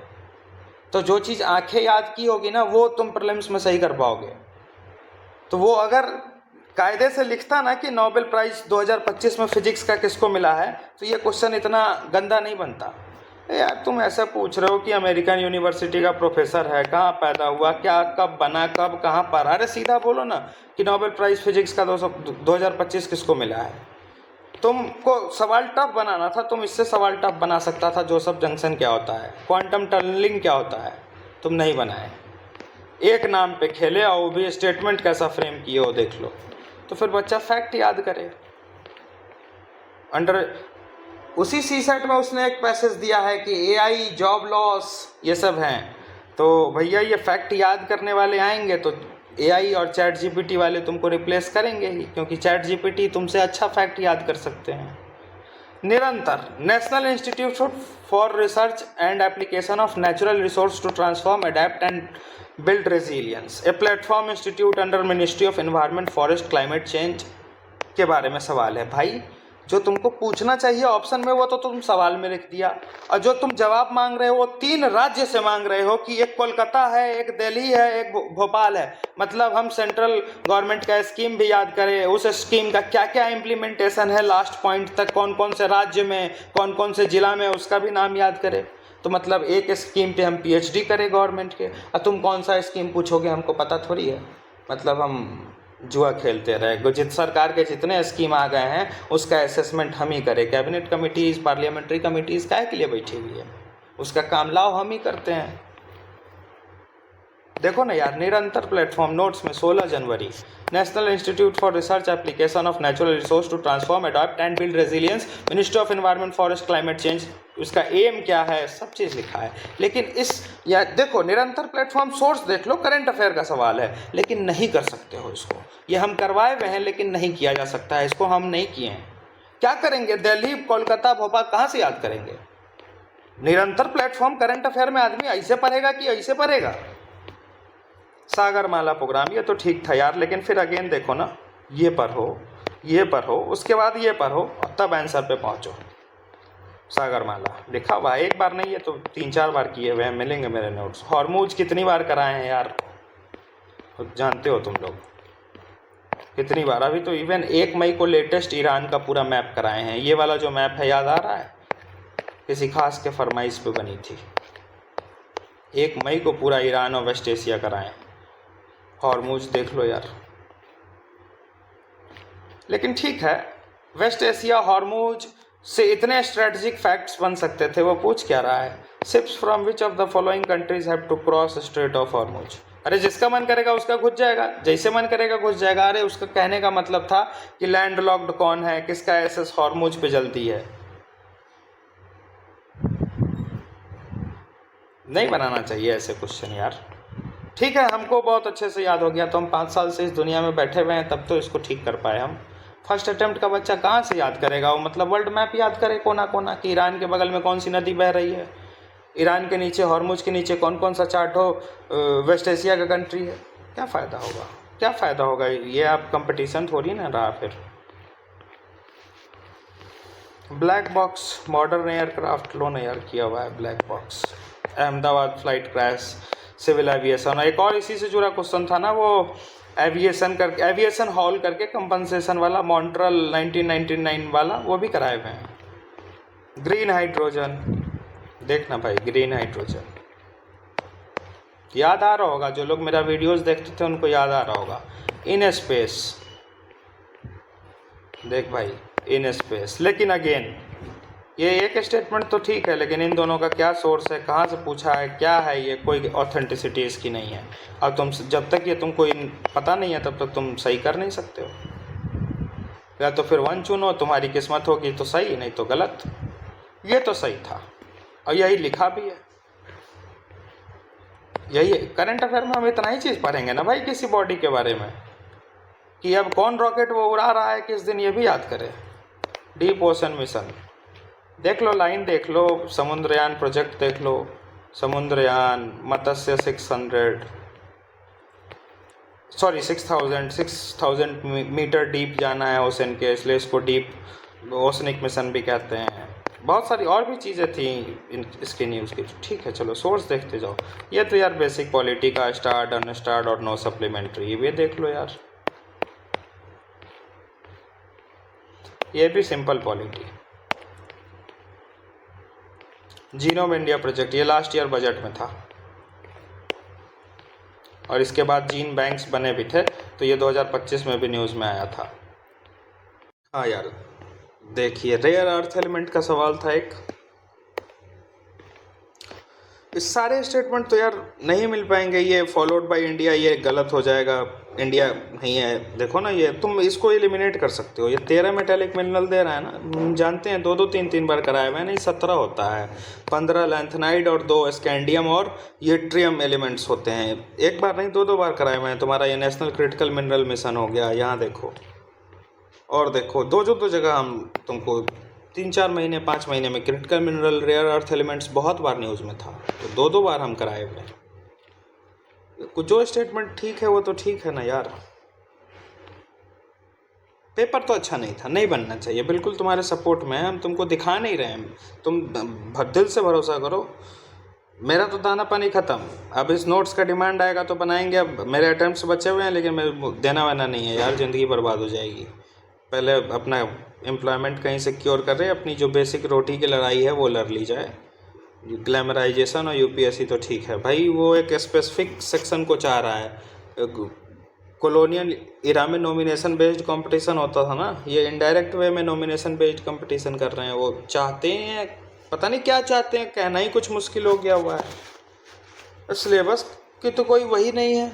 तो जो चीज़ आंखें याद की होगी ना, वो तुम प्रीलिम्स में सही कर पाओगे। तो वो अगर कायदे से लिखता ना कि नोबेल प्राइज़ 2025 में फिजिक्स का किसको मिला है, तो ये क्वेश्चन इतना गंदा नहीं बनता। यार तुम ऐसा पूछ रहे हो कि अमेरिकन यूनिवर्सिटी का प्रोफेसर है, कहाँ पैदा हुआ, क्या कब बना, कब कहाँ पर, अरे सीधा बोलो ना कि नोबेल प्राइज़ फिजिक्स का 2025 किसको मिला है। तुमको सवाल टफ बनाना था, तुम इससे सवाल टफ बना सकता था, जोसेफ जंक्शन क्या होता है, क्वांटम टनलिंग क्या होता है, तुम नहीं बनाए। एक नाम पे खेले और वो भी स्टेटमेंट कैसा फ्रेम किए हो देख लो, तो फिर बच्चा फैक्ट याद करे। अंडर उसी सी सेट में उसने एक पैसेज दिया है कि एआई, जॉब लॉस, ये सब हैं, तो भैया ये फैक्ट याद करने वाले आएंगे तो एआई और चैट जीपीटी वाले तुमको रिप्लेस करेंगे ही, क्योंकि चैट जीपीटी तुमसे अच्छा फैक्ट याद कर सकते हैं। Nirantar national institute for research and application of natural resource to transform, adapt and build resilience, a platform institute under ministry of environment, forest, climate change के बारे में सवाल है। भाई जो तुमको पूछना चाहिए ऑप्शन में वो तो तुम सवाल में लिख दिया, और जो तुम जवाब मांग रहे हो वो 3 राज्य से मांग रहे हो कि एक कोलकाता है, एक दिल्ली है, एक भोपाल है। मतलब हम सेंट्रल गवर्नमेंट का स्कीम भी याद करें, उस स्कीम का क्या क्या इम्प्लीमेंटेशन है लास्ट पॉइंट तक, कौन कौन से राज्य में, कौन कौन से जिला में, उसका भी नाम याद करें। तो मतलब एक स्कीम पे हम पीएचडी करें गवर्नमेंट के, और तुम कौन सा स्कीम पूछोगे हमको पता थोड़ी है। मतलब हम जुआ खेलते रहे, जित सरकार के जितने स्कीम आ गए हैं उसका असेसमेंट हम ही करें। कैबिनेट कमिटीज़, पार्लियामेंट्री कमिटीज़ काहे के लिए बैठी हुई है, उसका काम लाओ हम ही करते हैं। देखो ना यार, निरंतर प्लेटफॉर्म नोट्स में 16 जनवरी, national institute for research application of natural resource to transform, adopt and build resilience, ministry of environment, forest, climate change, उसका एम क्या है, सब चीज़ लिखा है। लेकिन या देखो निरंतर प्लेटफॉर्म सोर्स देख लो, करंट अफेयर का सवाल है, लेकिन नहीं कर सकते हो इसको। ये हम करवाए हुए हैं लेकिन नहीं किया जा सकता है, इसको हम नहीं किए हैं। क्या करेंगे, दिल्ली, कोलकाता, भोपाल कहाँ से याद करेंगे। निरंतर प्लेटफॉर्म करंट अफेयर में आदमी ऐसे पढ़ेगा कि ऐसे पढ़ेगा। सागरमाला प्रोग्राम, ये तो ठीक था यार, लेकिन फिर अगेन देखो ना, ये पढ़ो, उसके बाद ये पढ़ो, तब आंसर पे पहुंचो। सागरमाला लिखा हुआ एक बार नहीं, ये तो 3-4 बार किए हुए हैं, मिलेंगे मेरे नोट्स। हॉर्मुज कितनी बार कराए हैं यार, जानते हो तुम लोग कितनी बार। अभी तो इवन 1 मई को लेटेस्ट ईरान का पूरा मैप कराए हैं। ये वाला जो मैप है याद आ रहा है, किसी खास के फरमाइश पे बनी थी। 1 मई को पूरा ईरान और वेस्ट एशिया कराएं। हॉर्मुज देख लो यार। लेकिन ठीक है, वेस्ट एशिया, हॉर्मुज से इतने स्ट्रेटजिक फैक्ट्स बन सकते थे, वो पूछ क्या रहा है। Ships from which of the following countries have to cross strait of Hormuz. अरे जिसका मन करेगा उसका घुस जाएगा, जैसे मन करेगा घुस जाएगा। अरे उसका कहने का मतलब था कि लैंड लॉक्ड कौन है, किसका एसएस हॉर्मुज पे जलती है। नहीं बनाना चाहिए ऐसे क्वेश्चन यार। ठीक है, हमको बहुत अच्छे से याद हो गया, तो हम 5 साल से इस दुनिया में बैठे हुए हैं, तब तो इसको ठीक कर पाए हम। फर्स्ट अटेम्प्ट का बच्चा कहाँ से याद करेगा? वो मतलब वर्ल्ड मैप याद करे कोना कोना कि ईरान के बगल में कौन सी नदी बह रही है, ईरान के नीचे हॉर्मुज के नीचे कौन कौन सा चार्ट हो, वेस्ट एशिया का कंट्री है। क्या फ़ायदा होगा, क्या फ़ायदा होगा? ये आप कंपटीशन थोड़ी ना रहा फिर। ब्लैक बॉक्स मॉडर्न एयरक्राफ्ट लो ने यार किया हुआ है black box. Ahmedabad flight crash, civil aviation. एक और इसी से जुड़ा क्वेश्चन था ना, वो एविएशन करके, एविएशन हॉल करके कंपनसेशन वाला, मॉन्ट्रियल 1999 वाला, वो भी कराए हुए हैं। ग्रीन हाइड्रोजन देखना भाई, ग्रीन हाइड्रोजन याद आ रहा होगा, जो लोग मेरा वीडियोस देखते थे उनको याद आ रहा होगा। इन स्पेस देख भाई, इन स्पेस। लेकिन अगेन ये एक स्टेटमेंट तो ठीक है, लेकिन इन दोनों का क्या सोर्स है, कहाँ से पूछा है, क्या है, ये कोई ऑथेंटिसिटी इसकी नहीं है। अब तुम जब तक ये तुमको पता नहीं है तब तक तुम सही कर नहीं सकते हो। या तो फिर 1 चुनो, तुम्हारी किस्मत होगी तो सही, नहीं तो गलत। ये तो सही था और यही लिखा भी है। यही करंट अफेयर में हम इतना ही चीज़ पढ़ेंगे ना भाई किसी बॉडी के बारे में, कि अब कौन रॉकेट वो उड़ा रहा है किस दिन, ये भी याद करें। डीप ओशन मिशन देख लो, लाइन देख लो, समुद्रयान प्रोजेक्ट देख लो, समुद्रयान, मत्स्य 6000 मीटर डीप जाना है ओशन के, इसलिए इसको डीप ओशनिक मिशन भी कहते हैं। बहुत सारी और भी चीज़ें थी इसके न्यूज़ की। ठीक है चलो सोर्स देखते जाओ। ये तो यार बेसिक पॉलिटी का स्टार्ड, अनस्टार्ड और नो सप्लीमेंट्री, ये देख लो यार, ये भी simple polity. Genome India project, ये लास्ट ईयर बजट में था, और इसके बाद जीन बैंक्स बने भी थे, तो ये 2025 में भी न्यूज़ में आया था। हाँ यार देखिए, रेयर अर्थ एलिमेंट का सवाल था एक। इस सारे स्टेटमेंट तो यार नहीं मिल पाएंगे, ये फॉलोड बाय इंडिया, ये गलत हो जाएगा, इंडिया नहीं है। देखो ना, ये तुम इसको एलिमिनेट कर सकते हो। ये 13 मेटेलिक मिनरल दे रहा है ना, हम जानते हैं 2-2 3-3 बार कराए हुए हैं, नहीं 17 होता है, 15 लैंथेनाइड और 2 स्कैंडियम और यट्रियम एलिमेंट्स होते हैं। एक बार नहीं 2-2 बार कराए हुए हैं। तुम्हारा ये नेशनल क्रिटिकल मिनरल मिशन हो गया, यहाँ देखो, और देखो 2 जगह हम तुमको 3-4 महीने 5 महीने में critical mineral, rare earth elements बहुत बार न्यूज़ में था, तो 2-2 बार हम कराए हुए हैं। जो स्टेटमेंट ठीक है वो तो ठीक है ना यार। पेपर तो अच्छा नहीं था, नहीं बनना चाहिए, बिल्कुल तुम्हारे सपोर्ट में है, हम तुमको दिखा नहीं रहे हैं, तुम दिल से भरोसा करो। मेरा तो दाना पानी ख़त्म, अब इस नोट्स का डिमांड आएगा तो बनाएंगे। अब मेरे अटेम्प्ट्स बचे हुए हैं, लेकिन मेरे देना वाना नहीं है यार, ज़िंदगी बर्बाद हो जाएगी। पहले अपना एम्प्लॉयमेंट कहीं सिक्योर कर रहे, अपनी जो बेसिक रोटी की लड़ाई है वो लड़ ली जाए। ग्लैमराइजेशन और यूपीएससी तो ठीक है भाई, वो एक स्पेसिफिक सेक्शन को चाह रहा है। कॉलोनियल इरा में नॉमिनेशन बेस्ड कंपटीशन होता था ना, ये इनडायरेक्ट वे में नॉमिनेशन बेस्ड कंपटीशन कर रहे हैं। वो चाहते हैं, पता नहीं क्या चाहते हैं, कहना ही कुछ मुश्किल हो गया हुआ है। सिलेबस की तो कोई वही नहीं है,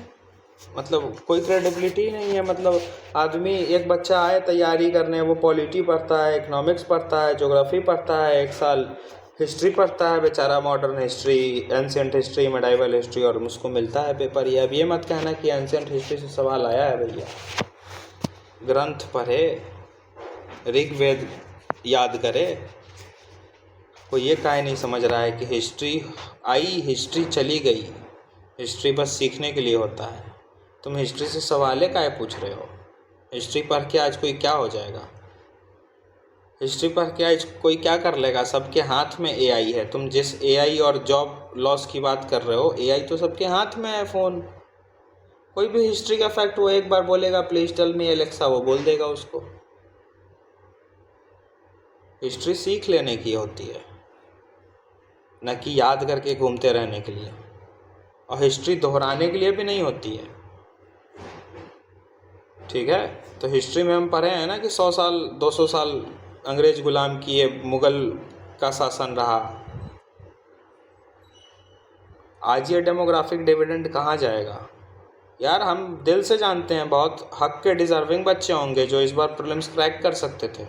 मतलब कोई क्रेडिबिलिटी नहीं है। मतलब आदमी, एक बच्चा आए तैयारी करने, वो पॉलिटी पढ़ता है, इकोनॉमिक्स पढ़ता है, ज्योग्राफी पढ़ता है, 1 साल हिस्ट्री पढ़ता है बेचारा, modern history, ancient history, medieval history, और उसको मिलता है पेपर। ये अब ये मत कहना कि एंशिएंट हिस्ट्री से सवाल आया है भैया। ग्रंथ पढ़े, ऋग्वेद याद करे। कोई ये काहे नहीं समझ रहा है कि हिस्ट्री आई, हिस्ट्री चली गई, हिस्ट्री बस सीखने के लिए होता है। तुम हिस्ट्री से सवाल काहे पूछ रहे हो? हिस्ट्री पढ़ के आज कोई क्या हो जाएगा? हिस्ट्री पढ़ के आज कोई क्या कर लेगा? सबके हाथ में एआई है। तुम जिस एआई और जॉब लॉस की बात कर रहे हो, एआई तो सबके हाथ में है, फ़ोन। कोई भी हिस्ट्री का फैक्ट वो एक बार बोलेगा, प्लीज टेल मी एलेक्सा, वो बोल देगा उसको। हिस्ट्री सीख लेने की होती है, न कि याद करके घूमते रहने के लिए, और हिस्ट्री दोहराने के लिए भी नहीं होती है, ठीक है। तो हिस्ट्री में हम पढ़े हैं ना कि 100 साल 200 साल अंग्रेज गुलाम किए, मुग़ल का शासन रहा, आज ये डेमोग्राफिक डिविडेंड कहाँ जाएगा यार? हम दिल से जानते हैं बहुत हक के डिज़र्विंग बच्चे होंगे जो इस बार प्रीलिम्स क्रैक कर सकते थे,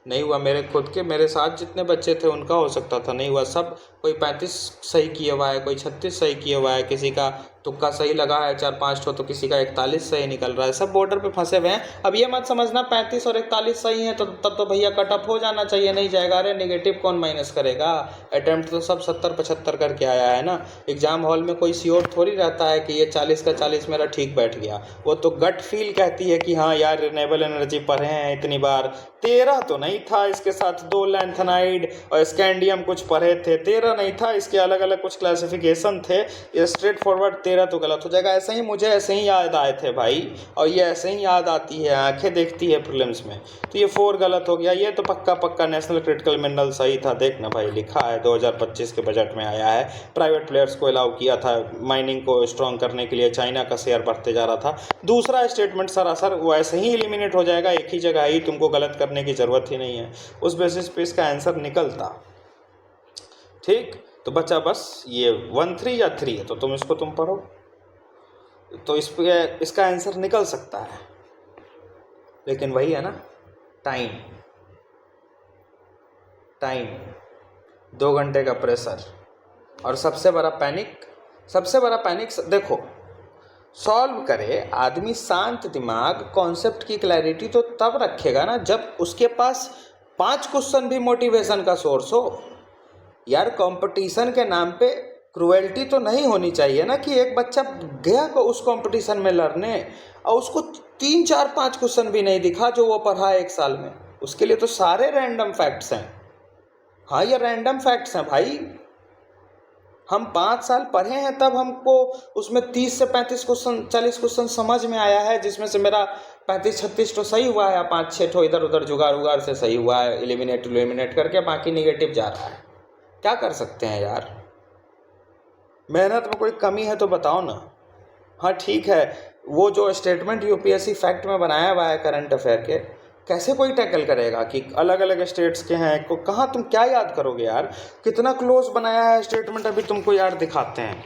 नहीं हुआ। मेरे खुद के, मेरे साथ जितने बच्चे थे उनका हो सकता था, नहीं हुआ। सब कोई 35 सही किया हुआ है, कोई 36 सही किया हुआ है, किसी का तुक्का सही लगा है 4-5 तो किसी का 41 सही निकल रहा है। सब बॉर्डर पे फंसे हुए हैं। अब ये मत समझना 35 और 41 सही है तो तब तो भैया कट ऑफ हो जाना चाहिए, नहीं जाएगा। अरे नेगेटिव कौन माइनस करेगा? अटेम्प्ट तो सब 70-75 करके आया है ना। एग्जाम हॉल में कोई श्योर थोड़ी रहता है कि ये 40 का 40 मेरा ठीक बैठ गया। वो तो गट फील कहती है कि हाँ यार रिन्यूएबल एनर्जी पढ़े हैं इतनी बार। 13 तो नहीं था, इसके साथ 2 लैंथेनाइड और स्कैंडियम कुछ पढ़े थे। 13 नहीं था, इसके अलग अलग कुछ क्लासिफिकेशन थे। ये स्ट्रेट फॉरवर्ड 13 तो गलत हो जाएगा। ऐसे ही मुझे ऐसे ही याद आए थे भाई, और ये ऐसे ही याद आती है, आंखें देखती है प्रीलिम्स में। तो ये 4 गलत हो गया। ये तो पक्का नेशनल क्रिटिकल मिनरल सही था। देखना भाई, लिखा है 2025 के बजट में आया है। प्राइवेट प्लेयर्स को अलाउ किया था माइनिंग को स्ट्रॉन्ग करने के लिए। चाइना का शेयर बढ़ते जा रहा था। दूसरा स्टेटमेंट सरासर वो ऐसे ही एलिमिनेट हो जाएगा, एक ही जगह ही, तुमको गलत करने की ज़रूरत ही नहीं है। उस बेसिस पे इसका आंसर निकलता। ठीक, तो बच्चा बस ये 1-3 या 3 है, तो तुम इसको तुम पढ़ो तो इस पे इसका आंसर निकल सकता है। लेकिन वही है ना, टाइम 2 घंटे का प्रेशर और सबसे बड़ा पैनिक देखो, सॉल्व करे आदमी शांत दिमाग, कॉन्सेप्ट की क्लैरिटी तो तब रखेगा ना जब उसके पास 5 क्वेश्चन भी मोटिवेशन का सोर्स हो। यार कंपटीशन के नाम पे क्रुएल्टी तो नहीं होनी चाहिए ना कि एक बच्चा गया को उस कंपटीशन में लड़ने और उसको 3-4-5 क्वेश्चन भी नहीं दिखा जो वो पढ़ा है 1 साल में। उसके लिए तो सारे रैंडम फैक्ट्स हैं। हाँ, ये रैंडम फैक्ट्स हैं भाई। हम 5 साल पढ़े हैं तब हमको उसमें 30 से 35 क्वेश्चन 40 क्वेश्चन समझ में आया है, जिसमें से मेरा 35-36 तो सही हुआ है, 5-6 तो इधर उधर जुगाड़ उगाड़ से सही हुआ है, एलिमिनेट करके, बाकी निगेटिव जा रहा है। क्या कर सकते हैं यार? मेहनत में कोई कमी है तो बताओ ना। हाँ ठीक है, वो जो स्टेटमेंट यूपीएससी फैक्ट में बनाया हुआ है करंट अफेयर के, कैसे कोई टैकल करेगा कि अलग अलग स्टेट्स के हैं को, कहाँ तुम क्या याद करोगे यार? कितना क्लोज बनाया है स्टेटमेंट, अभी तुमको यार दिखाते हैं।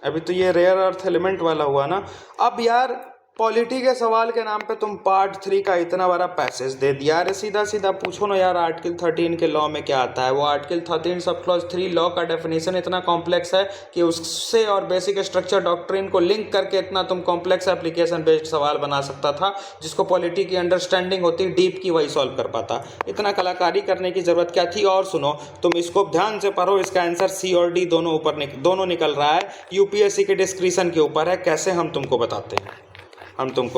अभी तो ये रेयर अर्थ एलिमेंट वाला हुआ ना। अब यार पॉलिटी के सवाल के नाम पे तुम पार्ट 3 का इतना बड़ा पैसेज दे दिया। अरे सीधा सीधा पूछो ना यार, आर्टिकल 13 के लॉ में क्या आता है? वो आर्टिकल 13 सब क्लॉज 3 लॉ का डेफिनेशन इतना कॉम्प्लेक्स है कि उससे और बेसिक स्ट्रक्चर डॉक्ट्रिन को लिंक करके इतना तुम कॉम्प्लेक्स एप्लीकेशन बेस्ड सवाल बना सकता था, जिसको पॉलिटी की अंडरस्टैंडिंग होती डीप की वही सॉल्व कर पाता। इतना कलाकारी करने की जरूरत क्या थी? और सुनो, तुम इसको ध्यान से पढ़ो, इसका आंसर सी और डी दोनों निकल रहा है। यूपीएससी के डिस्क्रिप्शन के ऊपर है, कैसे हम तुमको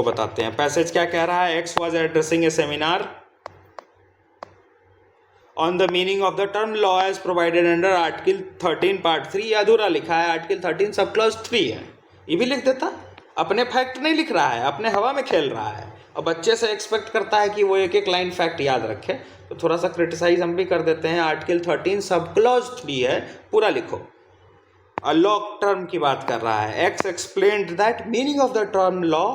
बताते हैं। पैसेज क्या कह रहा है? X was addressing a seminar on the meaning of the term law as provided under article 13 part 3। अधूरा लिखा है, आर्टिकल 13 सब क्लॉज 3 है। ये भी लिख देता, अपने फैक्ट नहीं लिख रहा है, अपने हवा में खेल रहा है, और बच्चे से एक्सपेक्ट करता है कि वो एक एक लाइन फैक्ट याद रखे। तो थोड़ा सा क्रिटिसाइज हम भी कर देते हैं। आर्टिकल 13 सब क्लॉज 3 है, पूरा लिखो। लॉ टर्म की बात कर रहा है। X explained that meaning of the term law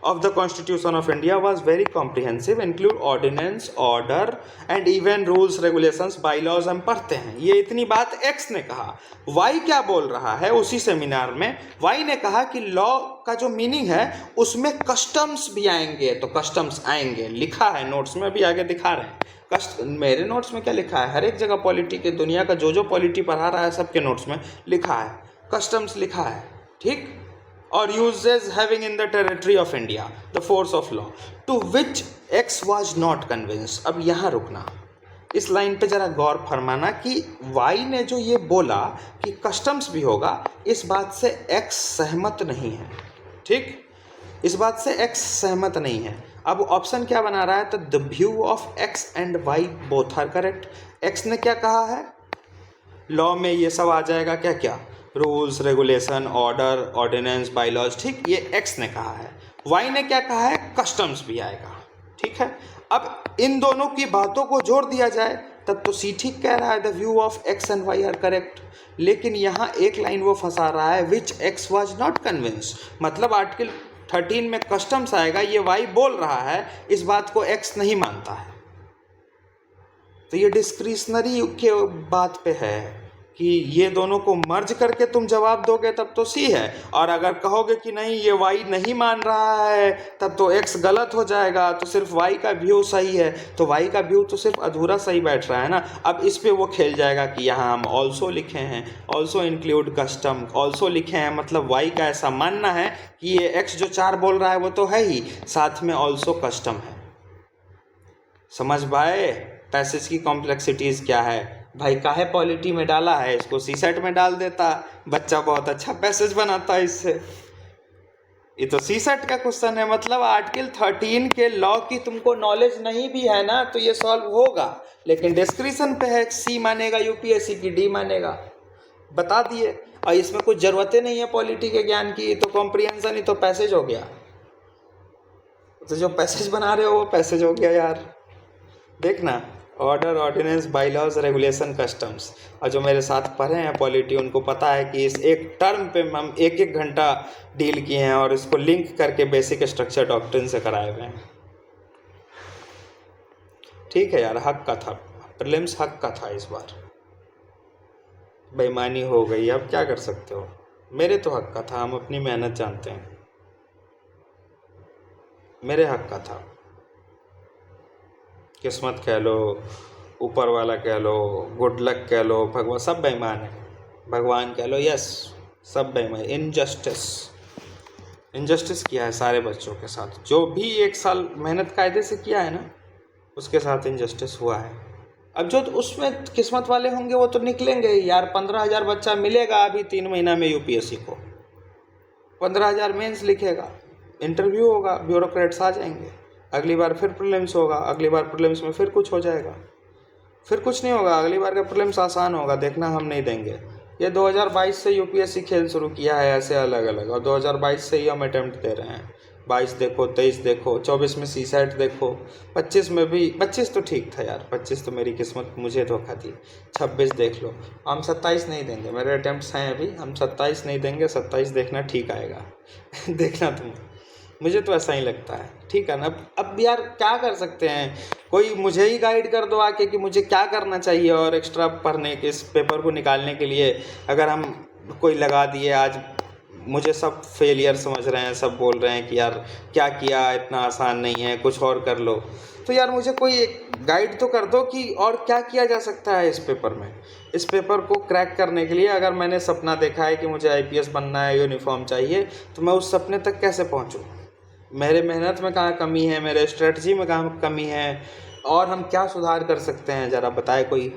of the Constitution of India was very comprehensive, include ordinance, order and even rules, regulations, bylaws। हम पढ़ते हैं। ये इतनी बात एक्स ने कहा। वाई क्या बोल रहा है उसी सेमिनार में? वाई ने कहा कि लॉ का जो मीनिंग है उसमें कस्टम्स भी आएंगे। तो कस्टम्स आएंगे, लिखा है नोट्स में, भी आगे दिखा रहे हैं। मेरे नोट्स में क्या लिखा है? हर एक जगह पॉलिटी के, दुनिया का जो पॉलिटी पढ़ा रहा है सबके नोट्स में लिखा है, कस्टम्स लिखा है। ठीक, और uses having in the territory of India the force of law to which X was not convinced। अब यहाँ रुकना, इस लाइन पे जरा गौर फरमाना कि Y ने जो ये बोला कि कस्टम्स भी होगा, इस बात से X सहमत नहीं है। ठीक, इस बात से X सहमत नहीं है। अब ऑप्शन क्या बना रहा है? तो the view of X and Y both are correct. X ने क्या कहा है? लॉ में ये सब आ जाएगा, क्या क्या? Rules, regulation, order, ordinance, bylaws. ठीक, ये एक्स ने कहा है। वाई ने क्या कहा है? कस्टम्स भी आएगा। ठीक है, अब इन दोनों की बातों को जोड़ दिया जाए तब तो सी ठीक कह रहा है, the view of X and Y are correct. लेकिन यहाँ एक लाइन वो फंसा रहा है, which X was not convince. मतलब आर्टिकल 13 में कस्टम्स आएगा, ये वाई बोल रहा है, इस बात को एक्स नहीं मानता है। तो ये डिस्क्रिशनरी के बात पे है। कि ये दोनों को मर्ज करके तुम जवाब दोगे तब तो सी है, और अगर कहोगे कि नहीं ये वाई नहीं मान रहा है तब तो एक्स गलत हो जाएगा, तो सिर्फ वाई का व्यू सही है, तो वाई का व्यू तो सिर्फ अधूरा सही बैठ रहा है ना। अब इस पे वो खेल जाएगा कि यहाँ हम ऑल्सो लिखे हैं, ऑल्सो इंक्लूड कस्टम, ऑल्सो लिखे हैं, मतलब वाई का ऐसा मानना है कि ये एक्स जो 4 बोल रहा है वो तो है ही, साथ में ऑल्सो कस्टम है। समझ पाए पैसेज की कॉम्प्लेक्सिटीज़ क्या है भाई? काहे पॉलिटी में डाला है, इसको सी सेट में डाल देता, बच्चा बहुत अच्छा पैसेज बनाता है इससे। ये तो सी सेट का क्वेश्चन है, मतलब आर्टिकल 13 के लॉ की तुमको नॉलेज नहीं भी है ना तो ये सॉल्व होगा, लेकिन डिस्क्रिप्शन पे है, सी मानेगा यूपीएससी की, डी मानेगा, बता दिए। और इसमें कुछ ज़रूरतें नहीं है पॉलिटी के ज्ञान की, तो कॉम्प्रिहेंशन ही तो पैसेज हो गया। तो जो पैसेज बना रहे हो वो पैसेज हो गया यार। देखना, order, ordinance, bylaws, regulation, customs. और जो मेरे साथ पढ़े हैं पॉलिटी उनको पता है कि इस एक टर्म पे हम 1-1 घंटा डील किए हैं और इसको लिंक करके बेसिक स्ट्रक्चर डॉक्ट्रिन से कराए हुए हैं। ठीक है यार, हक का था, प्रीलिम्स हक का था, इस बार बेईमानी हो गई, अब क्या कर सकते हो। मेरे तो हक का था, हम अपनी मेहनत जानते हैं, मेरे हक का था। किस्मत कह लो, ऊपर वाला कह लो, गुड लक कह लो, भगवान, सब बेईमान है, भगवान कह लो, यस सब बेईमान। इनजस्टिस किया है सारे बच्चों के साथ, जो भी 1 साल मेहनत कायदे से किया है ना उसके साथ इनजस्टिस हुआ है। अब जो उसमें किस्मत वाले होंगे वो तो निकलेंगे ही यार। 15,000 बच्चा मिलेगा अभी 3 महीना में यूपीएससी को, 15,000 मेंस लिखेगा, इंटरव्यू होगा, ब्यूरोक्रेट्स आ जाएंगे, अगली बार फिर प्रीलिम्स होगा, अगली बार प्रीलिम्स में फिर कुछ हो जाएगा, फिर कुछ नहीं होगा, अगली बार का प्रीलिम्स आसान होगा, देखना हम नहीं देंगे। ये 2022 से यूपीएससी खेल शुरू किया है ऐसे अलग अलग, और 2022 से ही हम अटेम्प्ट दे रहे हैं। 22 देखो, 23 देखो, 24 में सी सेट देखो, 25 में भी, 25 तो ठीक था यार, 25 तो मेरी किस्मत मुझे धोखा दी, 26 देख लो। हम 27 नहीं देंगे, मेरे अटेम्प्ट्स हैं अभी, हम 27 नहीं देंगे, 27 देखना ठीक आएगा देखना तुम, मुझे तो ऐसा ही लगता है। ठीक है ना। अब यार क्या कर सकते हैं, कोई मुझे ही गाइड कर दो आके कि मुझे क्या करना चाहिए, और एक्स्ट्रा पढ़ने के इस पेपर को निकालने के लिए अगर हम कोई लगा दिए, आज मुझे सब फेलियर समझ रहे हैं, सब बोल रहे हैं कि यार क्या किया, इतना आसान नहीं है, कुछ और कर लो, तो यार मुझे कोई एक गाइड तो कर दो कि और क्या किया जा सकता है इस पेपर में। इस पेपर को क्रैक करने के लिए अगर मैंने सपना देखा है कि मुझे आईपीएस बनना है, यूनिफॉर्म चाहिए, तो मैं उस सपने तक कैसे पहुंचूं? मेरे मेहनत में कहाँ कमी है, मेरे स्ट्रेटजी में कहाँ कमी है, और हम क्या सुधार कर सकते हैं, ज़रा बताए कोई।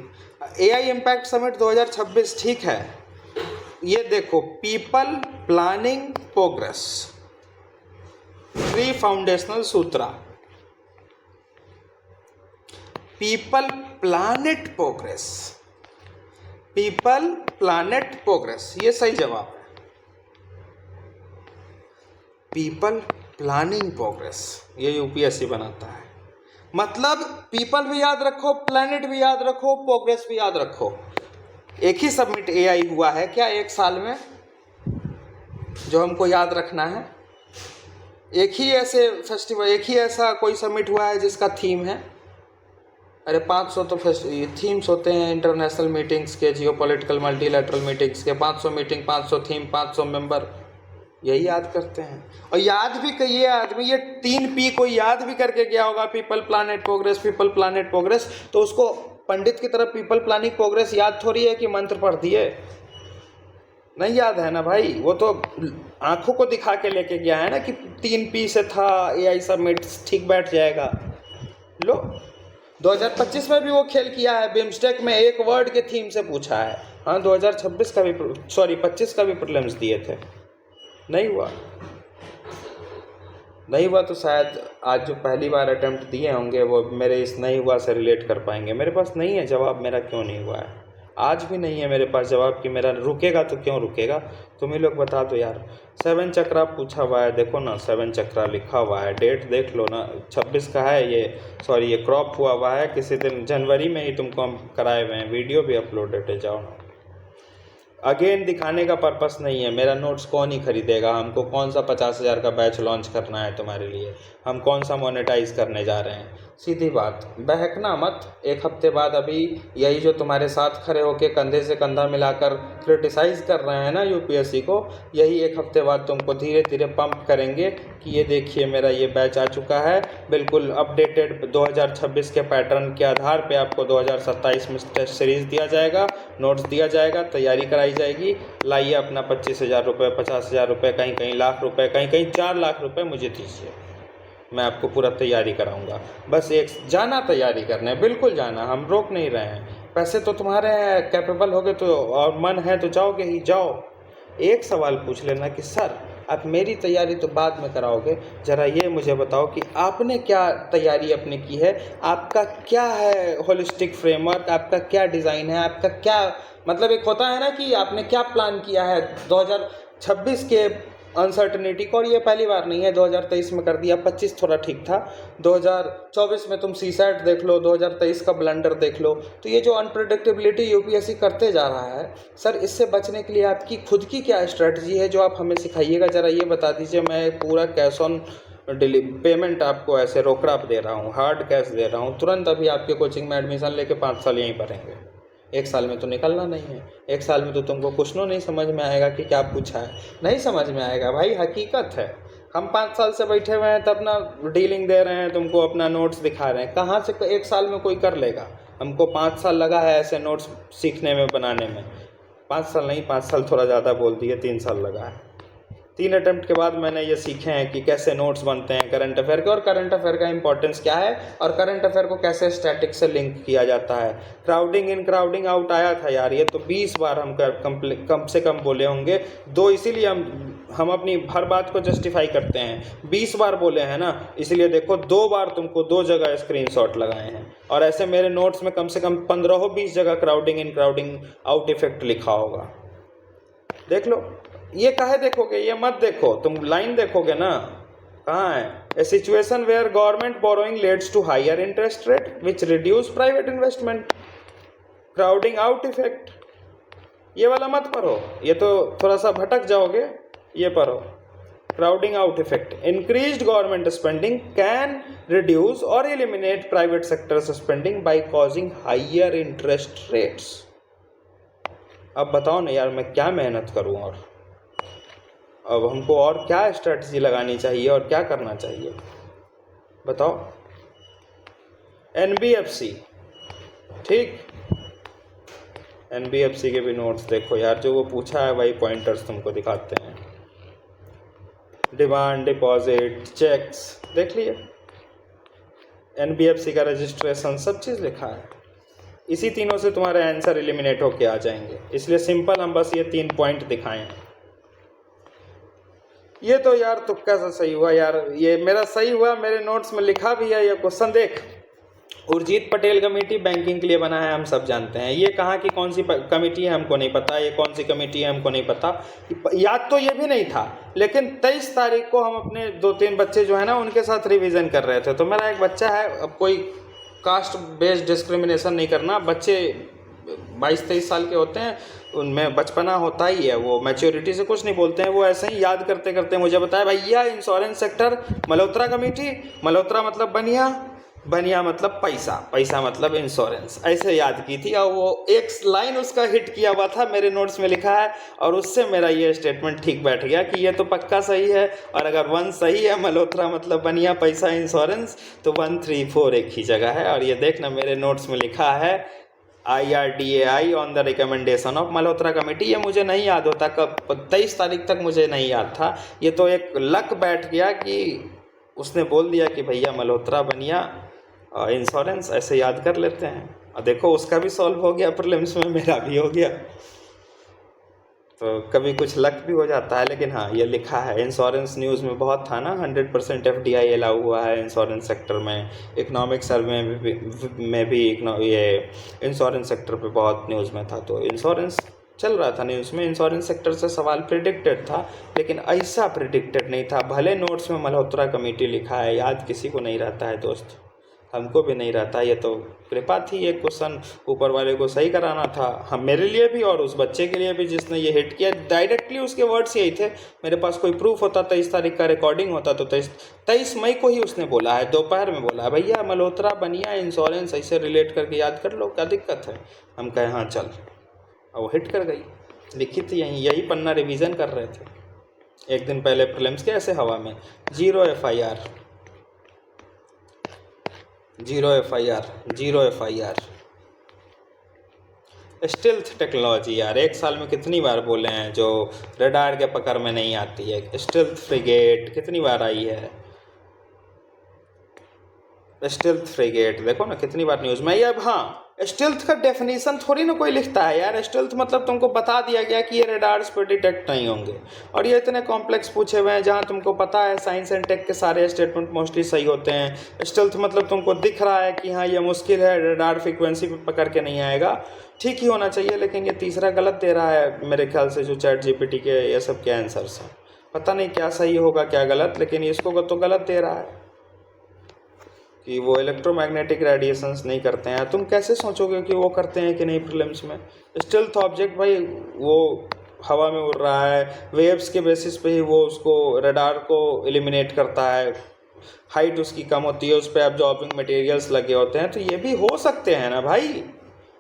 एआई इम्पैक्ट समिट 2026, ठीक है, ये देखो, पीपल प्लानिंग प्रोग्रेस, 3 फाउंडेशनल सूत्रा, people planet progress, people planet progress, ये सही जवाब है, पीपल प्लानिंग प्रोग्रेस, ये यूपीएससी बनाता है। मतलब पीपल भी याद रखो, प्लैनेट भी याद रखो, प्रोग्रेस भी याद रखो। एक ही सबमिट एआई हुआ है क्या 1 साल में जो हमको याद रखना है? एक ही ऐसे फेस्टिवल, एक ही ऐसा कोई सबमिट हुआ है जिसका थीम है? अरे 500 तो थीम्स होते हैं इंटरनेशनल मीटिंग्स के, जियोपॉलिटिकल मल्टीलैटरल मीटिंग्स के, 500 मीटिंग, 500 थीम, 500 मेंबर, यही याद करते हैं। और याद भी ये आदमी ये 3P को याद भी करके गया होगा, people planet progress, people planet progress, तो उसको पंडित की तरफ पीपल प्लानिंग प्रोग्रेस याद थोड़ी है कि मंत्र पढ़ दिए, नहीं याद है ना भाई। वो तो आंखों को दिखा के लेके गया है ना कि 3P से था, एआई सबमिट ठीक बैठ जाएगा। लो 2025 में भी वो खेल किया है, बिम्स्टेक में एक वर्ड के थीम से पूछा है। हाँ 2026 का भी, सॉरी 25 का भी प्रीलिम्स दिए थे, नहीं हुआ, नहीं हुआ तो शायद आज जो पहली बार अटेम्प्ट दिए होंगे वो मेरे इस नहीं हुआ से रिलेट कर पाएंगे। मेरे पास नहीं है जवाब, मेरा क्यों नहीं हुआ है, आज भी नहीं है मेरे पास जवाब कि मेरा रुकेगा तो क्यों रुकेगा। तुम ही लोग बता दो यार। 7 चक्रा पूछा हुआ है, देखो ना 7 चक्रा लिखा हुआ है, डेट देख लो ना, 26 का है ये, सॉरी ये क्रॉप हुआ है किसी दिन जनवरी में ही तुमको हम कराए हुए हैं, वीडियो भी अपलोडेड है, जाओ ना। अगेन दिखाने का पर्पस नहीं है, मेरा नोट्स कौन ही खरीदेगा, हमको कौन सा 50,000 का बैच लॉन्च करना है तुम्हारे लिए, हम कौन सा मोनेटाइज करने जा रहे हैं। सीधी बात, बहकना मत। एक हफ्ते बाद अभी यही जो तुम्हारे साथ खड़े होके कंधे से कंधा मिलाकर क्रिटिसाइज़ कर रहे हैं ना यूपीएससी को, यही एक हफ्ते बाद तुमको धीरे धीरे पंप करेंगे कि ये देखिए मेरा ये बैच आ चुका है, बिल्कुल अपडेटेड 2026 के पैटर्न के आधार पे आपको 2027 में टेस्ट सीरीज़ दिया जाएगा, नोट्स दिया जाएगा, तैयारी कराई जाएगी। लाइए अपना 25,000 रुपये, 50,000 रुपये, कहीं कहीं लाख रुपये, कहीं कहीं 4 लाख रुपये मुझे दीजिए, मैं आपको पूरा तैयारी कराऊंगा। बस एक जाना तैयारी करने, बिल्कुल जाना, हम रोक नहीं रहे हैं। पैसे तो तुम्हारे हैं, कैपेबल हो गए तो और मन है तो जाओगे ही, जाओ। एक सवाल पूछ लेना कि सर आप मेरी तैयारी तो बाद में कराओगे, ज़रा ये मुझे बताओ कि आपने क्या तैयारी अपनी की है, आपका क्या है होलिस्टिक फ्रेमवर्क, आपका क्या डिज़ाइन है, आपका क्या मतलब एक होता है ना कि आपने क्या प्लान किया है 2026 के अनसर्टनिटी को। और ये पहली बार नहीं है, 2023 में कर दिया, 25 थोड़ा ठीक था, 2024 में तुम सीसैट देख लो, 2023 का ब्लंडर देख लो। तो ये जो अनप्रेडिक्टेबिलिटी यूपीएससी करते जा रहा है सर, इससे बचने के लिए आपकी खुद की क्या स्ट्रेटजी है जो आप हमें सिखाइएगा, ज़रा ये बता दीजिए। मैं पूरा कैश ऑन पेमेंट आपको ऐसे रोकड़ा दे रहा हूँ, हार्ड कैश दे रहा हूँ, तुरंत अभी आपके कोचिंग में एडमिशन लेके 5 साल यहीं पढ़ेंगे। 1 साल में तो निकलना नहीं है, 1 साल में तो तुमको कुछ नहीं समझ में आएगा कि क्या पूछा है, नहीं समझ में आएगा भाई, हकीकत है। हम 5 साल से बैठे हुए हैं तो अपना डीलिंग दे रहे हैं तुमको, अपना नोट्स दिखा रहे हैं, कहाँ से 1 साल में कोई कर लेगा। हमको 5 साल लगा है ऐसे नोट्स सीखने में, बनाने में। 5 साल नहीं, 5 साल थोड़ा ज़्यादा बोल दिए, 3 साल लगा है। 3 अटेम्प्ट के बाद मैंने ये सीखे हैं कि कैसे नोट्स बनते हैं करंट अफेयर के, और करंट अफेयर का इंपॉर्टेंस क्या है, और करंट अफेयर को कैसे स्टैटिक से लिंक किया जाता है। क्राउडिंग इन क्राउडिंग आउट आया था यार, ये तो 20 बार हम कम से कम बोले होंगे, 2 इसीलिए हम अपनी हर बात को जस्टिफाई करते हैं। 20 बार बोले हैं ना, इसलिए देखो 2 बार तुमको 2 जगह स्क्रीनशॉट लगाए हैं, और ऐसे मेरे नोट्स में कम से कम 15-20 जगह क्राउडिंग इन क्राउडिंग आउट इफेक्ट लिखा होगा। देख लो, ये काहे देखोगे, ये मत देखो, तुम लाइन देखोगे ना, कहाँ है, a situation where government borrowing leads to higher interest rate which reduce private investment, crowding out effect, ये वाला मत पढ़ो, ये तो थोड़ा सा भटक जाओगे, ये पढ़ो। Crowding out effect, increased government spending can reduce और eliminate private sector spending by causing higher interest rates. अब बताओ ना यार, मैं क्या मेहनत करूं, और अब हमको और क्या स्ट्रेटजी लगानी चाहिए और क्या करना चाहिए, बताओ। एनबीएफसी, ठीक, एनबीएफसी के भी नोट्स देखो यार, जो वो पूछा है वही पॉइंटर्स तुमको दिखाते हैं। डिमांड डिपॉजिट चेक्स देख लिए, एनबीएफसी का रजिस्ट्रेशन, सब चीज़ लिखा है। इसी तीनों से तुम्हारे आंसर एलिमिनेट होके आ जाएंगे, इसलिए सिंपल हम बस ये 3 पॉइंट दिखाए हैं। ये तो यार तुक्का सा सही हुआ यार, ये मेरा सही हुआ, मेरे नोट्स में लिखा भी है ये क्वेश्चन। देख, उर्जित पटेल कमेटी बैंकिंग के लिए बना है, हम सब जानते हैं। ये कहाँ की कौन सी कमेटी है हमको नहीं पता, ये कौन सी कमेटी है हमको नहीं पता, याद तो ये भी नहीं था। लेकिन 23 तारीख को हम अपने 2-3 बच्चे जो है ना उनके साथ रिवीजन कर रहे थे। तो मेरा एक बच्चा है, अब कोई कास्ट बेस्ड डिस्क्रिमिनेशन नहीं करना, बच्चे 22-23 साल के होते हैं, उनमें बचपना होता ही है, वो मैच्योरिटी से कुछ नहीं बोलते हैं, वो ऐसे ही याद करते करते मुझे बताया, भैया insurance sector Malhotra committee, Malhotra मतलब बनिया, बनिया मतलब पैसा, पैसा मतलब इंश्योरेंस, ऐसे याद की थी। और वो एक लाइन उसका हिट किया हुआ था, मेरे नोट्स में लिखा है, और उससे मेरा ये स्टेटमेंट ठीक बैठ गया कि ये तो पक्का सही है। और अगर 1 सही है, मल्होत्रा मतलब बनिया, पैसा, इंश्योरेंस, तो 1, 3, 4 एक ही जगह है। और ये देखना मेरे नोट्स में लिखा है IRDAI on the recommendation of Malhotra committee. ये मुझे नहीं याद होता कब, 23 तारीख तक मुझे नहीं याद था। ये तो एक लक बैठ गया कि उसने बोल दिया कि भैया मल्होत्रा बनिया इंश्योरेंस, ऐसे याद कर लेते हैं। और देखो उसका भी सॉल्व हो गया प्रीलिम्स में, मेरा भी हो गया। तो कभी कुछ लक भी हो जाता है। लेकिन हाँ, ये लिखा है, इंश्योरेंस न्यूज़ में बहुत था ना, 100% FDI अलाउ हुआ है इंश्योरेंस सेक्टर में। इकोनॉमिक सर्वे में भी ये इंश्योरेंस सेक्टर पे बहुत न्यूज़ में था। तो इंश्योरेंस चल रहा था न्यूज़ में, इंश्योरेंस सेक्टर से सवाल प्रिडिक्टेड था, लेकिन ऐसा प्रिडिक्टेड नहीं था। भले नोट्स में मल्होत्रा कमेटी लिखा है, याद किसी को नहीं रहता है दोस्त, हमको भी नहीं रहता। ये तो कृपा थी, एक क्वेश्चन ऊपर वाले को सही कराना था, हम मेरे लिए भी और उस बच्चे के लिए भी जिसने ये हिट किया। डायरेक्टली उसके वर्ड्स यही थे, मेरे पास कोई प्रूफ होता 23 तारीख का रिकॉर्डिंग होता तो 23 मई को ही उसने बोला है, दोपहर में बोला है, भैया मल्होत्रा बनिया इंश्योरेंस ऐसे रिलेट करके याद कर लो, क्या दिक्कत है। हम कहे हाँ चल, और वो हिट कर गई। लिखित यही पन्ना रिवीजन कर रहे थे एक दिन पहले प्रीलिम्स के, ऐसे हवा में। 0 FIR 0 FIR 0 FIR। Stealth technology यार, एक साल में कितनी बार बोले हैं, जो रडार के पकड़ में नहीं आती है। स्टेल्थ फ्रिगेट कितनी बार आई है, स्टेल्थ फ्रिगेट देखो ना कितनी बार न्यूज़ में। अब हाँ, स्टेल्थ का डेफिनेशन थोड़ी ना कोई लिखता है यार। स्टेल्थ मतलब तुमको बता दिया गया कि ये रडार्स पर डिटेक्ट नहीं होंगे, और ये इतने कॉम्प्लेक्स पूछे हुए हैं जहाँ तुमको पता है साइंस एंड टेक के सारे स्टेटमेंट मोस्टली सही होते हैं। स्टेल्थ मतलब तुमको दिख रहा है कि हाँ ये मुश्किल है, रडार फ्रीक्वेंसी पर पकड़ के नहीं आएगा, ठीक ही होना चाहिए। लेकिन ये तीसरा गलत दे रहा है मेरे ख्याल से, जो ChatGPT के ये सब के आंसर्स हैं। पता नहीं क्या सही होगा क्या गलत, लेकिन इसको तो गलत दे रहा है कि वो इलेक्ट्रोमैग्नेटिक रेडिएशंस नहीं करते हैं। तुम कैसे सोचोगे कि वो करते हैं कि नहीं प्रीलिम्स में। स्टेल्थ ऑब्जेक्ट भाई वो हवा में उड़ रहा है, वेव्स के बेसिस पे ही वो उसको रडार को एलिमिनेट करता है, हाइट उसकी कम होती है, उस पर एब्जॉर्बिंग मटेरियल्स लगे होते हैं, तो ये भी हो सकते हैं ना भाई,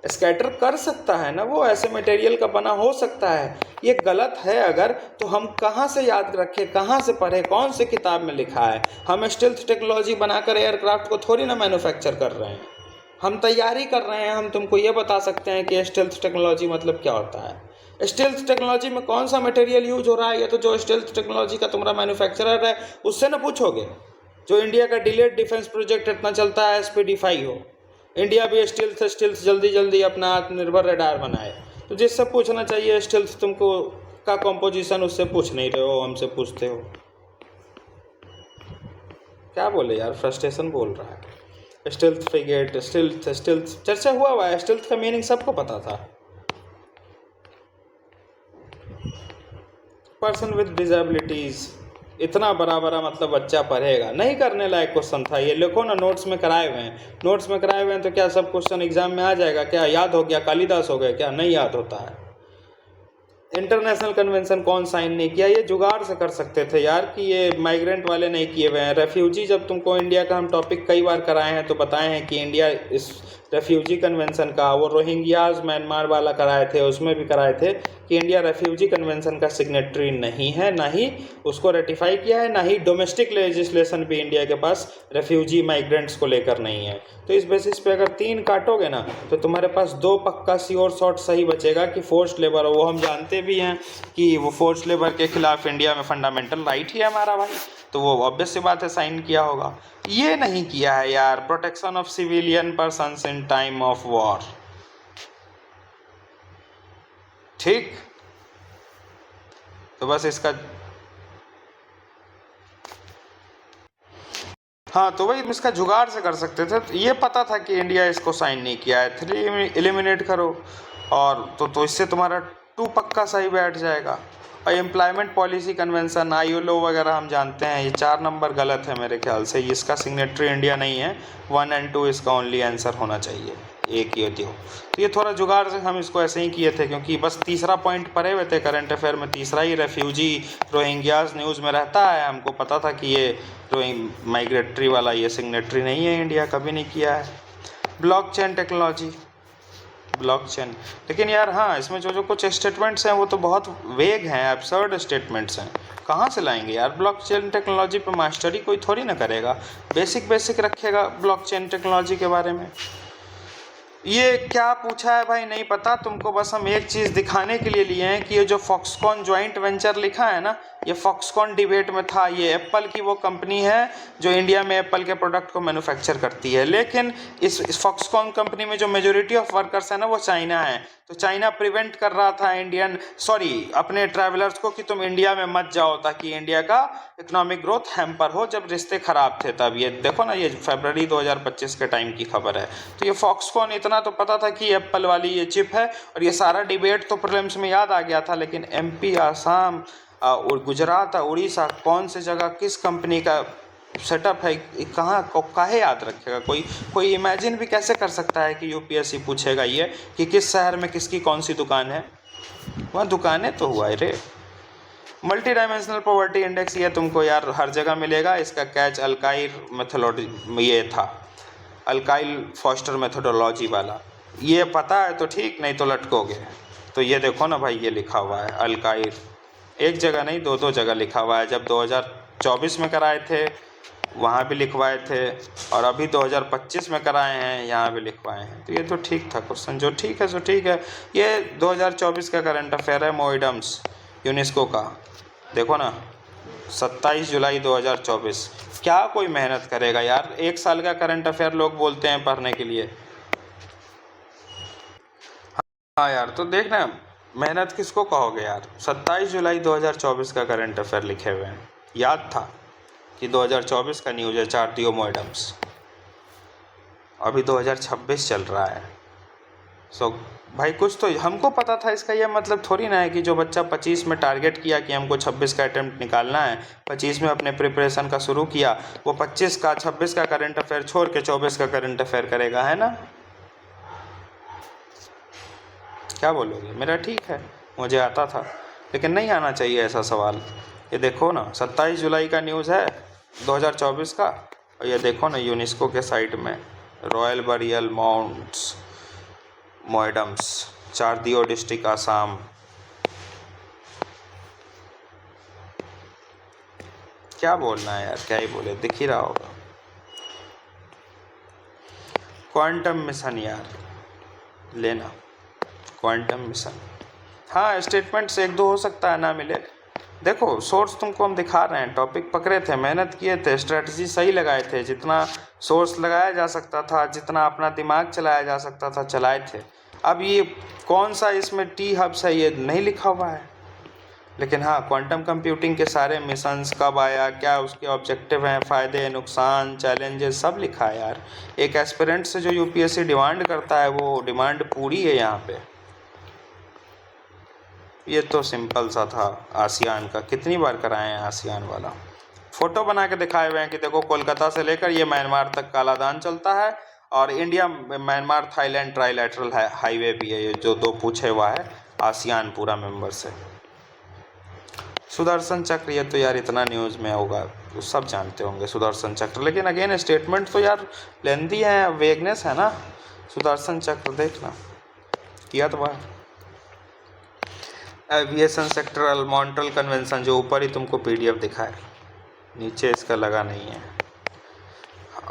स्कैटर कर सकता है ना वो, ऐसे मटेरियल का बना हो सकता है। ये गलत है अगर, तो हम कहाँ से याद रखें, कहाँ से पढ़े, कौन से किताब में लिखा है। हम स्टेल्थ टेक्नोलॉजी बनाकर एयरक्राफ्ट को थोड़ी ना मैन्युफैक्चर कर रहे हैं, हम तैयारी कर रहे हैं। हम तुमको ये बता सकते हैं कि स्टेल्थ टेक्नोलॉजी मतलब क्या होता है। स्टेल्थ टेक्नोलॉजी में कौन सा मटेरियल यूज हो रहा है, ये तो जो स्टेल्थ टेक्नोलॉजी का तुम्हारा मैन्युफैक्चरर है उससे ना पूछोगे। जो इंडिया का डिलेड डिफेंस प्रोजेक्ट इतना चलता है, SPD5 हो, इंडिया भी स्टेल्थ जल्दी जल्दी अपना आत्मनिर्भर रडार बनाए, तो जिससे पूछना चाहिए स्टेल्थ तुमको का कंपोजिशन, उससे पूछ नहीं रहे हो, हमसे पूछते हो। क्या बोले यार, फ्रस्ट्रेशन बोल रहा है। स्टेल्थ फ्रिगेट, स्टेल्थ चर्चा हुआ है, स्टेल्थ का मीनिंग सबको पता था। पर्सन विद डिजेबिलिटीज, इतना बड़ा बड़ा मतलब बच्चा पढ़ेगा, नहीं करने लायक क्वेश्चन था ये। लिखो ना, नोट्स में कराए हुए हैं, नोट्स में कराए हुए हैं, तो क्या सब क्वेश्चन एग्जाम में आ जाएगा क्या? याद हो गया, कालिदास हो गए क्या? नहीं याद होता है। इंटरनेशनल कन्वेंशन कौन साइन नहीं किया, ये जुगाड़ से कर सकते थे यार, कि ये माइग्रेंट वाले नहीं किए हुए हैं। रेफ्यूजी, जब तुमको इंडिया का हम टॉपिक कई बार कराए हैं तो बताए हैं कि इंडिया इस रेफ्यूजी कन्वेंशन का, वो रोहिंग्याज म्यांमार वाला कराए थे, उसमें भी कराए थे कि इंडिया रेफ्यूजी कन्वेंशन का सिग्नेटरी नहीं है, ना ही उसको रेटिफाई किया है, ना ही डोमेस्टिक लेजिस्लेशन भी इंडिया के पास रेफ्यूजी माइग्रेंट्स को लेकर नहीं है। तो इस बेसिस पे अगर 3 काटोगे ना, तो तुम्हारे पास 2 पक्का श्योर शॉट सही बचेगा कि फोर्स्ड लेबर, वो हम जानते भी हैं कि वो फोर्स्ड लेबर के खिलाफ इंडिया में फंडामेंटल राइट ही है हमारा भाई, तो वो ऑब्वियस सी बात है साइन किया होगा। ये नहीं किया है यार, protection of civilian persons in time of war, ठीक। तो बस इसका हाँ, तो वही इसका जुगाड़ से कर सकते थे। तो ये पता था कि इंडिया इसको साइन नहीं किया है, 3 एलिमिनेट करो, और तो इससे तुम्हारा 2 पक्का सही बैठ जाएगा। और एम्प्लॉयमेंट पॉलिसी कन्वेंशन, ILO वगैरह हम जानते हैं, ये 4 नंबर गलत है मेरे ख्याल से, इसका सिग्नेटरी इंडिया नहीं है। 1 और 2 इसका ओनली आंसर होना चाहिए, एक ही होती हो। तो ये थोड़ा जुगाड़ से हम इसको ऐसे ही किए थे, क्योंकि बस तीसरा पॉइंट पढ़े हुए थे करंट अफेयर में, तीसरा ही रेफ्यूजी रोहिंग्याज न्यूज़ में रहता है। हमको पता था कि ये माइग्रेटरी वाला ये सिग्नेटरी नहीं है, इंडिया कभी नहीं किया है। ब्लॉकचेन टेक्नोलॉजी, ब्लॉकचेन, लेकिन यार हाँ, इसमें जो कुछ स्टेटमेंट्स हैं वो तो बहुत वेग हैं, एब्सर्ड स्टेटमेंट्स हैं, कहाँ से लाएंगे यार। ब्लॉकचेन टेक्नोलॉजी पे मास्टरी कोई थोड़ी ना करेगा, बेसिक रखेगा ब्लॉकचेन टेक्नोलॉजी के बारे में। ये क्या पूछा है भाई नहीं पता तुमको, बस हम एक चीज़ दिखाने के लिए लिए हैं कि ये जो फॉक्सकॉन जॉइंट वेंचर लिखा है ना, ये फॉक्सकॉन डिबेट में था। ये एप्पल की वो कंपनी है जो इंडिया में एप्पल के प्रोडक्ट को मैन्युफैक्चर करती है, लेकिन इस फॉक्सकॉन कंपनी में जो मेजोरिटी ऑफ वर्कर्स है ना वो चाइना है। तो चाइना प्रिवेंट कर रहा था अपने ट्रैवलर्स को कि तुम इंडिया में मत जाओ, ताकि इंडिया का इकोनॉमिक ग्रोथ हैम्पर हो, जब रिश्ते ख़राब थे तब। ये देखो ना, ये फरवरी 2025 के टाइम की खबर है। तो ये फॉक्सकॉन, इतना तो पता था कि एप्पल वाली ये चिप है, और ये सारा डिबेट तो प्रीलिम्स में याद आ गया था, लेकिन MP, आसाम और गुजरात, उड़ीसा, कौन सी जगह किस कंपनी का सेटअप है, कहाँ काहे याद रखेगा कोई? कोई इमेजिन भी कैसे कर सकता है कि यूपीएससी पूछेगा ये कि किस शहर में किसकी कौन सी दुकान है? वहाँ दुकानें तो हुआ है रे। मल्टी डायमेंशनल पॉवर्टी इंडेक्स ये तुमको यार हर जगह मिलेगा। इसका कैच अल्काइल मेथोडोलॉजी ये था, अल्काइल फॉस्टर मेथोडोलॉजी वाला। ये पता है तो ठीक, नहीं तो लटकोगे। तो ये देखो ना भाई, ये लिखा हुआ है अल्काइल, एक जगह नहीं दो जगह लिखा हुआ है। जब 2024 में कराए थे वहाँ भी लिखवाए थे, और अभी 2025 में कराए हैं यहाँ भी लिखवाए हैं। तो ये तो ठीक था क्वेश्चन, जो ठीक है सो ठीक है। ये 2024 का करंट अफेयर है, मोइडम्स यूनेस्को का। देखो ना, 27 जुलाई 2024। क्या कोई मेहनत करेगा यार? एक साल का करंट अफेयर लोग बोलते हैं पढ़ने के लिए। हाँ यार, तो देखना मेहनत किसको कहोगे यार? 27 जुलाई 2024 का करंट अफेयर लिखे हुए हैं। याद था कि 2024 का न्यूज़ है, चार दियो मोइडम्स। अभी 2026 चल रहा है। सो भाई कुछ तो हमको पता था। इसका यह मतलब थोड़ी ना है कि जो बच्चा 25 में टारगेट किया कि हमको 26 का अटेम्प्ट निकालना है, 25 में अपने प्रिपरेशन का शुरू किया, वो 26 का 26 का करंट अफेयर छोड़ के 24 का करंट अफेयर करेगा, है ना? क्या बोलोगे? मेरा ठीक है, मुझे आता था, लेकिन नहीं आना चाहिए ऐसा सवाल। ये देखो ना, 27 जुलाई का न्यूज़ है 2024 का, और ये देखो ना यूनेस्को के साइट में, royal burial mounds Moidams, Charaideo district Assam. क्या बोलना है यार, क्या ही बोले, दिख ही रहा होगा। क्वांटम मिशन यार, लेना क्वांटम मिशन। हाँ, स्टेटमेंट्स एक दो हो सकता है ना मिले। देखो सोर्स तुमको हम दिखा रहे हैं, टॉपिक पकड़े थे, मेहनत किए थे, स्ट्रेटजी सही लगाए थे, जितना सोर्स लगाया जा सकता था, जितना अपना दिमाग चलाया जा सकता था चलाए थे। अब ये कौन सा इसमें टी हब्स है ये नहीं लिखा हुआ है, लेकिन हाँ क्वांटम कंप्यूटिंग के सारे मिशंस कब आया, क्या उसके ऑब्जेक्टिव हैं, फ़ायदे नुकसान चैलेंजेस सब लिखा है यार। एक एस्पिरेंट से जो यूपीएससी डिमांड करता है वो डिमांड पूरी है यहाँ पे। ये तो सिंपल सा था आसियान का, कितनी बार कराए हैं आसियान वाला। फ़ोटो बना के दिखाए हुए हैं कि देखो कोलकाता से लेकर ये म्यांमार तक कालादान चलता है, और India Myanmar Thailand trilateral highway भी है, ये जो दो पूछे हुआ है आसियान पूरा मेंबर से। सुदर्शन चक्र, ये तो यार इतना न्यूज़ में होगा तो सब जानते होंगे सुदर्शन चक्र, लेकिन अगेन स्टेटमेंट तो यार लेंदी है, वेगनेस है ना। सुदर्शन चक्र देखना, किया तो बात। एविएशन सेक्टरल मॉन्ट्रियल कन्वेंशन, जो ऊपर ही तुमको पीडीएफ दिखा है, नीचे इसका लगा नहीं है।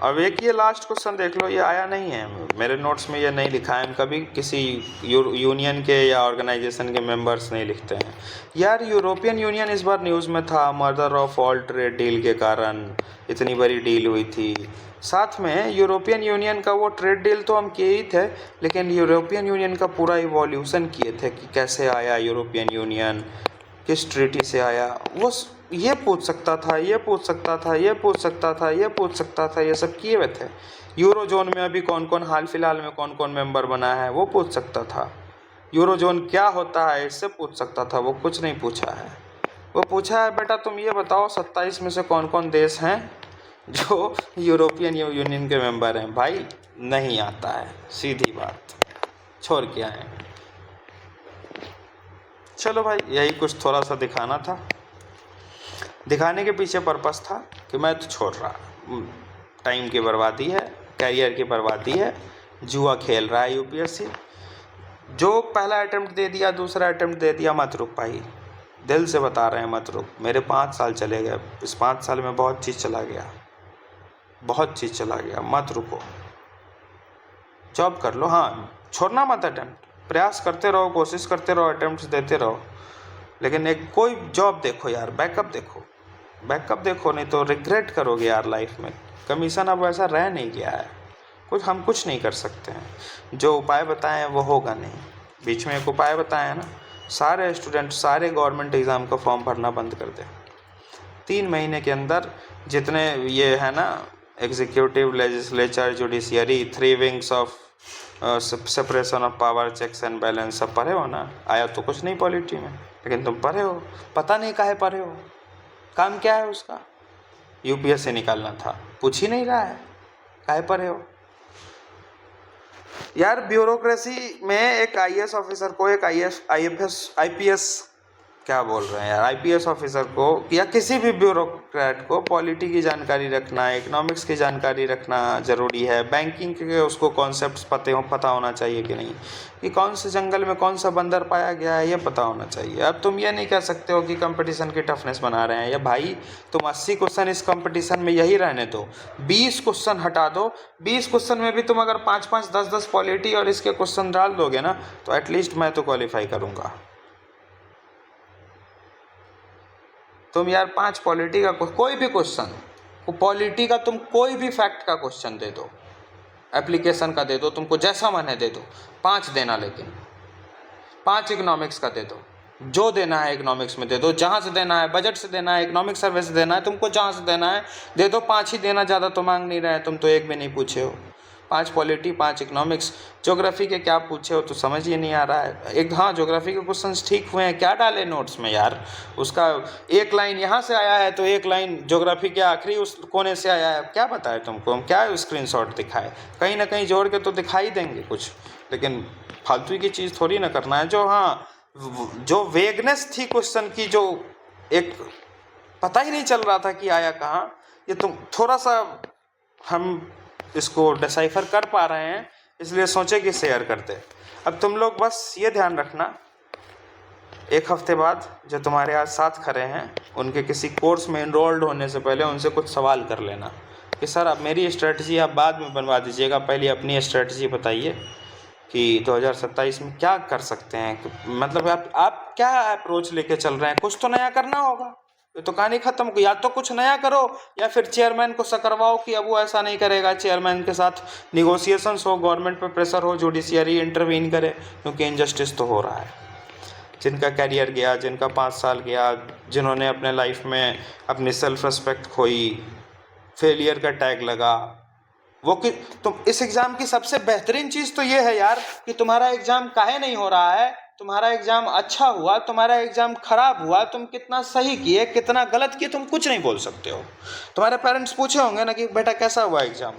अब एक ये लास्ट क्वेश्चन देख लो, ये आया नहीं है मेरे नोट्स में, ये नहीं लिखा है। कभी किसी यूनियन के या ऑर्गेनाइजेशन के मेंबर्स नहीं लिखते हैं यार। यूरोपियन यूनियन इस बार न्यूज़ में था, murder of all trade deal के कारण इतनी बड़ी डील हुई थी। साथ में यूरोपियन यूनियन का वो ट्रेड डील तो हम किए ही थे, लेकिन यूरोपियन यूनियन का पूरा इवोल्यूशन किए थे कि कैसे आया यूरोपियन यूनियन, किस ट्रीटी से आया। वो ये पूछ सकता था, ये पूछ सकता था, ये पूछ सकता था, ये पूछ सकता था, ये सब किए हुए थे। यूरो जोन में अभी कौन कौन हाल फिलहाल में कौन कौन मेंबर बना है वो पूछ सकता था। यूरो जोन क्या होता है इससे पूछ सकता था, वो कुछ नहीं पूछा है। वो पूछा है बेटा तुम ये बताओ 27 में से कौन कौन देश हैं जो यूरोपियन यूनियन के मेंबर हैं। भाई नहीं आता है, सीधी बात, छोड़ के आए। चलो भाई, यही कुछ थोड़ा सा दिखाना था। दिखाने के पीछे पर्पस था कि मैं तो छोड़ रहा, टाइम की बर्बादी है, करियर की बर्बादी है, जुआ खेल रहा है यूपीएससी। जो पहला अटेम्प्ट दे दिया, दूसरा अटेम्प्ट दे दिया, मत रुक भाई, दिल से बता रहे हैं मत रुक। मेरे 5 साल चले गए, इस 5 साल में बहुत चीज़ चला गया, बहुत चीज़ चला गया, मत रुको, जॉब कर लो। हाँ, छोड़ना मत अटेम्प्ट, प्रयास करते रहो, कोशिश करते रहो, अटेम्प्ट देते रहो, लेकिन एक कोई जॉब देखो यार, बैकअप देखो, बैकअप देखो, नहीं तो रिग्रेट करोगे यार लाइफ में। कमीशन अब वैसा रह नहीं गया है, हम कुछ नहीं कर सकते हैं। जो उपाय बताए हैं वो होगा नहीं। बीच में एक उपाय बताया है ना, सारे स्टूडेंट सारे गवर्नमेंट एग्ज़ाम का फॉर्म भरना बंद कर दें। 3 महीने के अंदर जितने ये है ना, executive, legislature, judiciary, 3 wings of separation of power, checks and balance, सब पढ़े हो ना। आया तो कुछ नहीं पॉलिटी में, लेकिन तुम पढ़े हो, पता नहीं काहे पढ़े हो, काम क्या है उसका। यूपीएससी निकालना था, पूछ ही नहीं रहा है, काहे पर हो यार। ब्यूरोक्रेसी में एक आईएएस ऑफिसर को, एक आईपीएस क्या बोल रहे हैं यार, आईपीएस ऑफिसर को या किसी भी ब्यूरोक्रेट को पॉलिटी की जानकारी रखना, इकोनॉमिक्स की जानकारी रखना ज़रूरी है। बैंकिंग के उसको कॉन्सेप्ट्स पता होना चाहिए कि नहीं, कि कौन से जंगल में कौन सा बंदर पाया गया है, ये पता होना चाहिए। अब तुम ये नहीं कह सकते हो कि कंपटीशन की टफनेस बना रहे हैं। या भाई तुम 80 क्वेश्चन इस कंपटीशन में यही रहने दो, 20 क्वेश्चन हटा दो, 20 क्वेश्चन में भी तुम अगर 5-5, 10-10 पॉलिटी और इसके क्वेश्चन डाल दोगे ना, तो एटलीस्ट मैं तो क्वालिफाई करूँगा। तुम यार 5 पॉलिटी का कोई भी क्वेश्चन, पॉलिटी का तुम कोई भी फैक्ट का क्वेश्चन दे दो, एप्लीकेशन का दे दो, तुमको जैसा मन है दे दो, 5 देना, लेकिन 5 इकोनॉमिक्स का दे दो, जो देना है इकोनॉमिक्स में दे दो, जहाँ से देना है, बजट से देना है, इकोनॉमिक सर्वे से देना है, तुमको जहाँ से देना है दे दो, 5 ही देना, ज़्यादा तो मांग नहीं रहे हैं, तुम तो एक भी नहीं पूछे हो। 5 पॉलिटी, 5 इकोनॉमिक्स। ज्योग्राफी के क्या पूछे हो तो समझ ही नहीं आ रहा है। एक हाँ, ज्योग्राफी के क्वेश्चंस ठीक हुए हैं, क्या डाले नोट्स में यार, उसका एक लाइन यहाँ से आया है तो एक लाइन ज्योग्राफी के आखिरी उस कोने से आया है, क्या बताए तुमको, हम क्या स्क्रीनशॉट दिखाए, कहीं ना कहीं जोड़ के तो दिखाई देंगे कुछ, लेकिन फालतू की चीज़ थोड़ी ना करना है। जो हाँ, जो वेगनेस थी क्वेश्चन की, जो एक पता ही नहीं चल रहा था कि आया कहाँ, ये तुम थोड़ा सा हम इसको डिसाइफर कर पा रहे हैं, इसलिए सोचे कि शेयर करते। अब तुम लोग बस ये ध्यान रखना, एक हफ्ते बाद जो तुम्हारे आज साथ खड़े हैं, उनके किसी कोर्स में इनरोल्ड होने से पहले उनसे कुछ सवाल कर लेना कि सर अब मेरी स्ट्रेटजी आप बाद में बनवा दीजिएगा, पहले अपनी स्ट्रेटजी बताइए कि 2027 में क्या कर सकते हैं, मतलब आप क्या अप्रोच लेके चल रहे हैं, कुछ तो नया करना होगा। ये तो कहानी खत्म, या तो कुछ नया करो या फिर चेयरमैन को सकरवाओ कि अब वो ऐसा नहीं करेगा, चेयरमैन के साथ निगोशिएशंस हो, गवर्नमेंट पे प्रेशर हो, जुडिशियरी इंटरवीन करे, क्योंकि इनजस्टिस तो हो रहा है। जिनका कैरियर गया, जिनका 5 साल गया, जिन्होंने अपने लाइफ में अपनी सेल्फ रिस्पेक्ट खोई, फेलियर का टैग लगा, वो कि तुम इस एग्ज़ाम की सबसे बेहतरीन चीज़ तो ये है यार कि तुम्हारा एग्ज़ाम काहे नहीं हो रहा है, तुम्हारा एग्ज़ाम अच्छा हुआ, तुम्हारा एग्ज़ाम खराब हुआ, तुम कितना सही किए, कितना गलत किए, तुम कुछ नहीं बोल सकते हो। तुम्हारे पेरेंट्स पूछे होंगे ना कि बेटा कैसा हुआ एग्ज़ाम,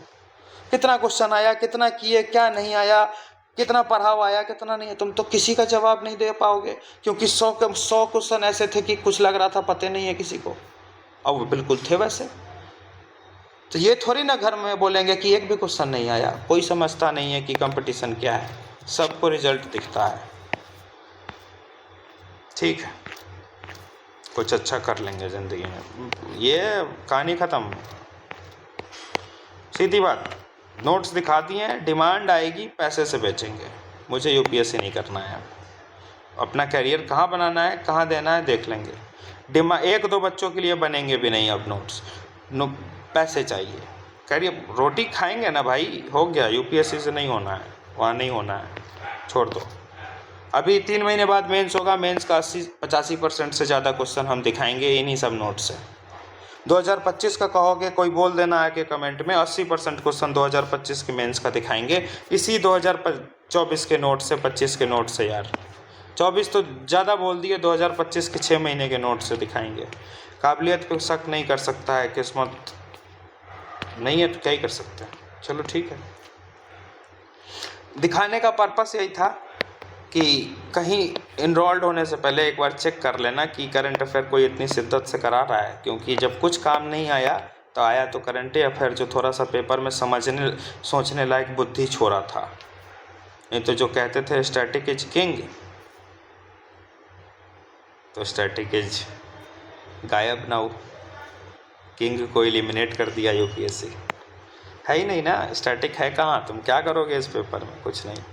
कितना क्वेश्चन आया, कितना किए, क्या नहीं आया, कितना पढ़ाव आया, कितना नहीं है, तुम तो किसी का जवाब नहीं दे पाओगे, क्योंकि 100 क्वेश्चन ऐसे थे कि कुछ लग रहा था पता नहीं है किसी को, और वो बिल्कुल थे वैसे। तो ये थोड़ी ना घर में बोलेंगे कि एक भी क्वेश्चन नहीं आया। कोई समझता नहीं है कि कंपटीशन क्या है, सबको रिजल्ट दिखता है। ठीक है, कुछ अच्छा कर लेंगे ज़िंदगी में, ये कहानी ख़त्म, सीधी बात। नोट्स दिखा दिए हैं, डिमांड आएगी, पैसे से बेचेंगे। मुझे यूपीएससी नहीं करना है, अपना करियर कहाँ बनाना है, कहाँ देना है देख लेंगे। 1-2 बच्चों के लिए बनेंगे भी नहीं अब नोट्स, पैसे चाहिए। करियर रोटी खाएंगे ना भाई, हो गया, यूपीएससी से नहीं होना है, वहाँ नहीं होना है, छोड़ दो। अभी 3 महीने बाद मेंस होगा, मेंस का 80-85% से ज़्यादा क्वेश्चन हम दिखाएंगे इन्हीं सब नोट से। 2025 का कहोगे, कोई बोल देना आके कमेंट में, 80% क्वेश्चन 2025 के मेंस का दिखाएंगे इसी 2024 के नोट से, 25 के नोट से। यार 24 तो ज़्यादा बोल दिए, 2025 के 6 महीने के नोट से दिखाएंगे। काबिलियत पे शक नहीं कर सकता है, किस्मत नहीं है तो क्या ही कर सकते हैं। चलो ठीक है, दिखाने का पर्पस यही था कि कहीं इनरोल्ड होने से पहले एक बार चेक कर लेना कि करंट अफेयर कोई इतनी शिद्दत से करा रहा है, क्योंकि जब कुछ काम नहीं आया तो आया तो करंट अफेयर, जो थोड़ा सा पेपर में समझने सोचने लायक बुद्धि छोड़ा था। नहीं तो जो कहते थे स्टैटिक इज किंग, तो स्टैटिक इज गायब नाउ, किंग को एलिमिनेट कर दिया यूपीएससी। है ही नहीं ना, स्टैटिक है कहाँ, तुम क्या करोगे इस पेपर में, कुछ नहीं।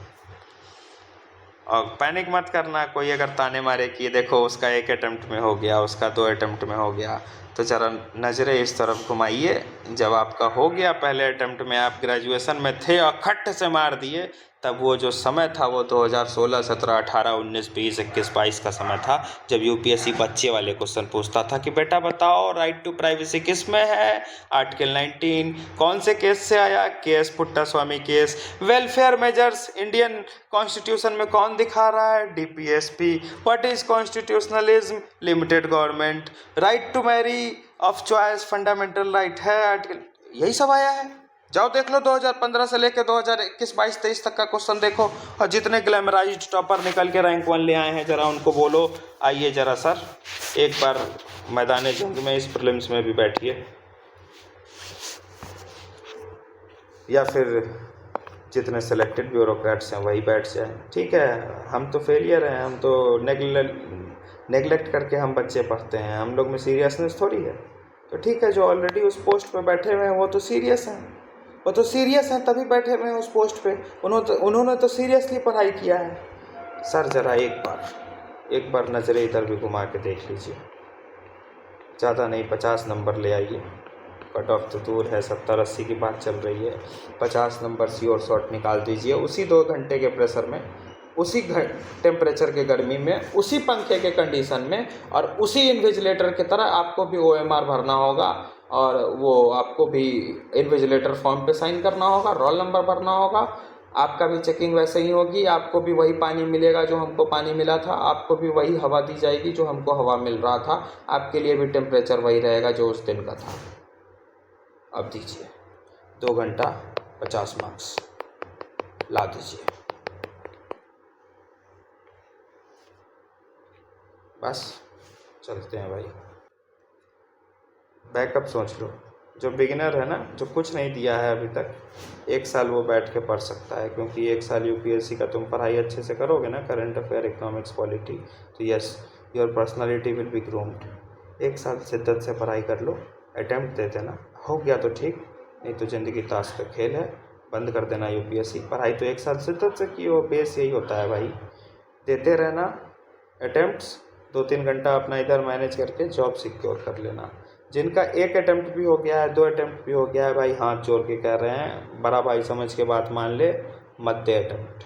और पैनिक मत करना, कोई अगर ताने मारे कि देखो उसका 1 अटेम्प्ट में हो गया, उसका 2 अटेम्प्ट में हो गया, तो जरा नज़रें इस तरफ घुमाइए। जब आपका हो गया पहले अटेम्प्ट में, आप ग्रेजुएशन में थे और खट्ट से मार दिए, तब वो जो समय था वो 2016, 17, 18, 19, 20, 21, 22 का समय था, जब यूपीएससी बच्चे वाले क्वेश्चन पूछता था कि बेटा बताओ राइट टू प्राइवेसी किस में है, आर्टिकल 19 कौन से केस से आया, case Puttaswamy case, welfare measures Indian constitution में कौन दिखा रहा है, DPSP, what is constitutionalism, limited government, right to marry, of choice, fundamental right है, आर्टिकल, यही सब आया है। जाओ देख लो 2015 से लेकर 2021, 22, 23 तक का क्वेश्चन देखो, और जितने ग्लैमराइज्ड टॉपर निकल के रैंक 1 ले आए हैं जरा उनको बोलो आइए जरा सर एक बार मैदान जंग में इस प्रीलिम्स में भी बैठिए, या फिर जितने सेलेक्टेड ब्यूरोक्रेट्स हैं वही बैठ जाए। ठीक है, हम तो फेलियर हैं, हम तो नेगलेक्ट करके हम बच्चे पढ़ते हैं, हम लोग में सीरियसनेस थोड़ी है। तो ठीक है, जो ऑलरेडी उस पोस्ट पे बैठे हुए हैं वो तो सीरियस हैं, वो तो सीरियस हैं तभी बैठे हुए हैं उस पोस्ट पे, उन्होंने तो सीरियसली पढ़ाई किया है। सर जरा एक बार नज़रें इधर भी घुमा के देख लीजिए, ज़्यादा नहीं 50 नंबर ले आइए, कट ऑफ तो दूर है, 70-80 की बात चल रही है, 50 नंबर श्योर शॉट निकाल दीजिए उसी 2 घंटे के प्रेशर में, उसी टेम्परेचर के गर्मी में, उसी पंखे के कंडीशन में, और उसी इन्विजिलेटर की तरह आपको भी OMR भरना होगा, और वो आपको भी इन्विजिलेटर फॉर्म पे साइन करना होगा, रोल नंबर भरना होगा, आपका भी चेकिंग वैसे ही होगी, आपको भी वही पानी मिलेगा जो हमको पानी मिला था, आपको भी वही हवा दी जाएगी जो हमको हवा मिल रहा था, आपके लिए भी टेम्परेचर वही रहेगा जो उस दिन का था। अब दीजिए 2 घंटा 50 मार्क्स ला दीजिए, बस चलते हैं भाई। बैकअप सोच लो, जो बिगिनर है ना, जो कुछ नहीं दिया है अभी तक, 1 साल वो बैठ के पढ़ सकता है, क्योंकि 1 साल UPSC का तुम पढ़ाई अच्छे से करोगे ना, करंट अफेयर, इकोनॉमिक्स, पॉलिटी, तो yes your personality will be groomed. 1 साल शिद्दत से पढ़ाई कर लो, अटैम्प्ट दे देना, हो गया तो ठीक, नहीं तो ज़िंदगी ताश का खेल है, बंद कर देना UPSC। पढ़ाई तो 1 साल शिद्दत से की हो, बेस यही होता है भाई, देते रहना अटैम्प्ट्स, 2-3 घंटा अपना इधर मैनेज करके जॉब सिक्योर कर लेना। जिनका 1 अटैम्प्ट भी हो गया है, 2 अटैम्प्ट भी हो गया है भाई, हाथ जोड़ के कह रहे हैं, बड़ा भाई समझ के बात मान ले, मत दे अटैम्प्ट।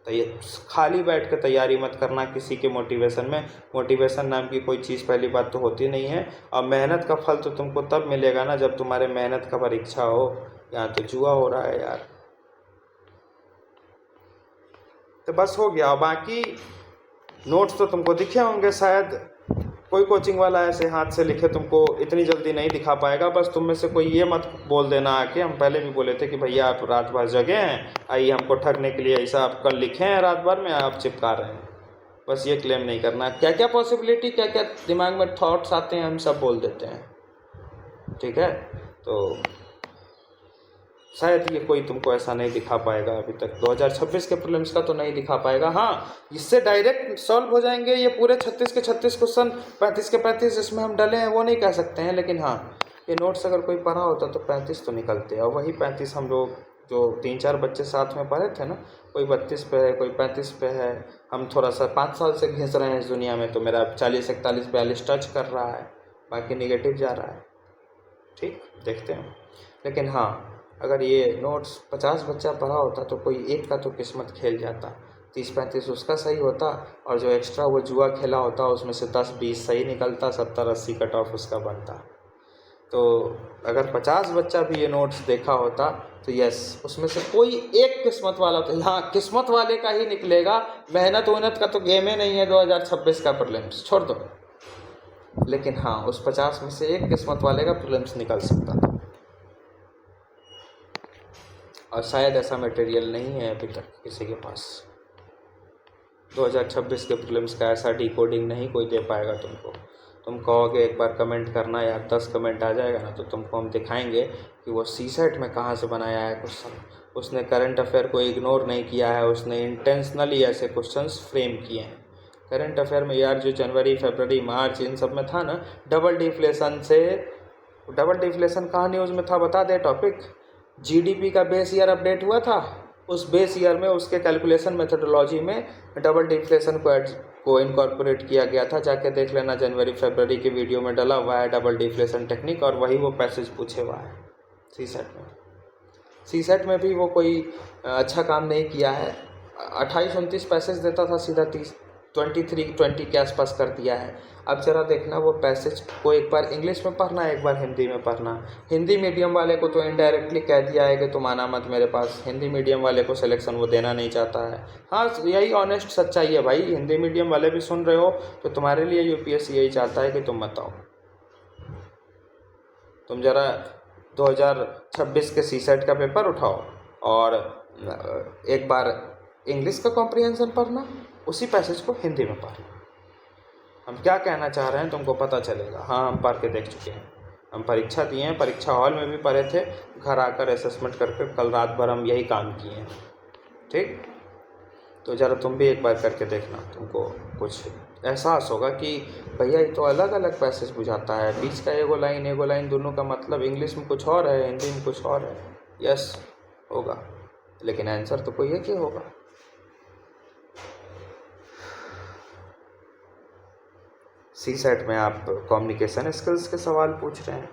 तो ये खाली बैठ के तैयारी मत करना किसी के मोटिवेशन में, मोटिवेशन नाम की कोई चीज़ पहली बात तो होती नहीं है, और मेहनत का फल तो तुमको तब मिलेगा ना जब तुम्हारे मेहनत का परीक्षा हो। यहाँ तो जुआ हो रहा है यार। तो बस हो गया, बाकी नोट्स तो तुमको दिखे होंगे शायद, कोई कोचिंग वाला ऐसे हाथ से लिखे तुमको इतनी जल्दी नहीं दिखा पाएगा। बस तुम में से कोई ये मत बोल देना आके, हम पहले भी बोले थे कि भैया आप रात भर जगे हैं, आइए हमको ठगने के लिए ऐसा आप कल लिखे हैं रात भर में, आप चिपका रहे हैं। बस ये क्लेम नहीं करना, क्या क्या पॉसिबिलिटी, क्या क्या दिमाग में थॉट्स आते हैं हम सब बोल देते हैं, ठीक है। तो शायद ये कोई तुमको ऐसा नहीं दिखा पाएगा अभी तक, 2026 के प्रीलिम्स का तो नहीं दिखा पाएगा। हाँ, इससे डायरेक्ट सॉल्व हो जाएंगे ये पूरे 36 के 36 क्वेश्चन, 35 के 35 इसमें हम डले हैं वो नहीं कह सकते हैं, लेकिन हाँ ये नोट्स अगर कोई पढ़ा होता तो 35 तो निकलते हैं, और वही 35 हम लोग जो 3-4 बच्चे साथ में पढ़े थे ना, कोई 32 पे है, कोई 35 पे है, हम थोड़ा सा 5 साल से घिस रहे हैं इस दुनिया में, तो मेरा 40, 41, 42 टच कर रहा है, बाकी निगेटिव जा रहा है। ठीक, देखते हैं। लेकिन हाँ, अगर ये नोट्स 50 बच्चा पढ़ा होता तो कोई एक का तो किस्मत खेल जाता, 30-35 उसका सही होता, और जो एक्स्ट्रा वो जुआ खेला होता उसमें से 10-20 सही निकलता, 70-80 कट ऑफ उसका बनता। तो अगर 50 बच्चा भी ये नोट्स देखा होता तो यस, उसमें से कोई एक किस्मत वाला तो, हाँ किस्मत वाले का ही निकलेगा, मेहनत वहनत का तो गेम ही नहीं है 2026 का प्रीलिम्स, छोड़ दो। लेकिन हाँ, उस 50 में से एक किस्मत वाले का प्रीलिम्स निकल सकता था, और शायद ऐसा मटेरियल नहीं है अभी तक किसी के पास। 2026 के प्रीलिम्स का ऐसा डिकोडिंग नहीं कोई दे पाएगा तुमको। तुम कहोगे एक बार कमेंट करना, या 10 कमेंट आ जाएगा ना, तो तुमको हम दिखाएंगे कि वो CSET में कहाँ से बनाया है क्वेश्चन। उसने करंट अफेयर को इग्नोर नहीं किया है, उसने इंटेंशनली ऐसे क्वेश्चंस फ्रेम किए हैं। करंट अफेयर में यार जो जनवरी, फरवरी, मार्च इन सब में था ना, डबल डिफ्लेशन कहाँ न्यूज़ में था बता दे टॉपिक, GDP का बेस ईयर अपडेट हुआ था, उस बेस ईयर में उसके कैलकुलेशन मेथोडोलॉजी में डबल डिफ्लेशन को इनकॉर्पोरेट किया गया था। जाके देख लेना, जनवरी फरवरी की वीडियो में डला हुआ है डबल डिफ्लेशन टेक्निक, और वही वो पैसेज पूछे हुआ है CSET में भी वो कोई अच्छा काम नहीं किया है। 28-29 पैसेज देता था, सीधा 23-20 के आसपास कर दिया है। अब जरा देखना वो पैसेज को एक बार इंग्लिश में पढ़ना, एक बार हिंदी में पढ़ना। हिंदी मीडियम वाले को तो इनडायरेक्टली कह दिया है कि तुम आना मत मेरे पास, हिंदी मीडियम वाले को सिलेक्शन वो देना नहीं चाहता है। हाँ, यही ऑनेस्ट सच्चाई है भाई, हिंदी मीडियम वाले भी सुन रहे हो तो तुम्हारे लिए UPSC यही चाहता है कि तुम मत आओ। तुम ज़रा 2026 के सीसेट का पेपर उठाओ और एक बार इंग्लिश का कॉम्प्रिहेंशन पढ़ना, उसी पैसेज को हिंदी में पढ़ना। हम क्या कहना चाह रहे हैं तुमको पता चलेगा। हाँ, हम पढ़ के देख चुके हैं, हम परीक्षा दिए हैं, परीक्षा हॉल में भी पढ़े थे, घर आकर असेसमेंट करके कल रात भर हम यही काम किए हैं। ठीक, तो ज़रा तुम भी एक बार करके देखना, तुमको कुछ एहसास होगा कि भैया ये तो अलग अलग पैसेज बुझाता है, बीच का एगो लाइन दोनों का मतलब इंग्लिश में कुछ और है, हिंदी में कुछ और है। यस होगा, लेकिन आंसर तो कोई एक ही होगा। सीसेट में आप कम्युनिकेशन स्किल्स के सवाल पूछ रहे हैं।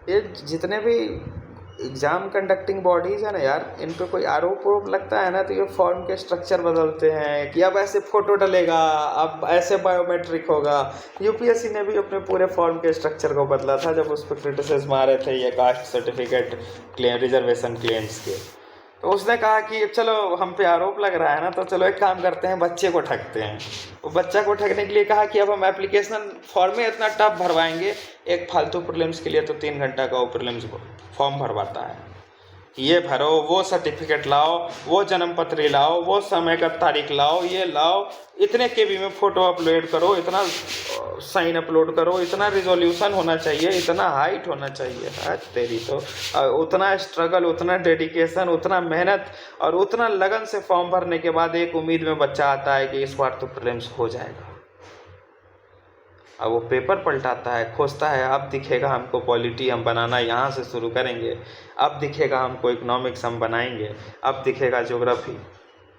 ये जितने भी एग्ज़ाम कंडक्टिंग बॉडीज़ है ना यार, इन पे कोई आरोप लगता है ना तो ये फॉर्म के स्ट्रक्चर बदलते हैं कि अब ऐसे फ़ोटो डलेगा, अब ऐसे बायोमेट्रिक होगा। यूपीएससी ने भी अपने पूरे फॉर्म के स्ट्रक्चर को बदला था जब उस पर क्रिटिसिज्म आ रहे थे ये caste certificate claim reservation claims के। तो उसने कहा कि चलो हम पे आरोप लग रहा है ना, तो चलो एक काम करते हैं, बच्चे को ठगते हैं। वो बच्चा को ठगने के लिए कहा कि अब हम एप्लीकेशन फॉर्म में इतना टफ भरवाएंगे, एक फालतू प्रीलिम्स के लिए तो 3 घंटा का वो प्रीलिम्स फॉर्म भरवाता है कि ये भरो, वो सर्टिफिकेट लाओ, वो जन्म पत्री लाओ, वो समय का तारीख लाओ, ये लाओ, इतने केबी में फ़ोटो अपलोड करो, इतना साइन अपलोड करो, इतना रिजोल्यूशन होना चाहिए, इतना हाइट होना चाहिए। आज तेरी तो उतना स्ट्रगल, उतना डेडिकेशन, उतना मेहनत और उतना लगन से फॉर्म भरने के बाद एक उम्मीद में बच्चा आता है कि इस बार तो प्रीलिम्स हो जाएगा। अब वो पेपर पलटाता है, खोजता है, अब दिखेगा हमको पॉलिटी हम बनाना यहाँ से शुरू करेंगे, अब दिखेगा हमको इकोनॉमिक्स हम बनाएंगे, अब दिखेगा ज्योग्राफी।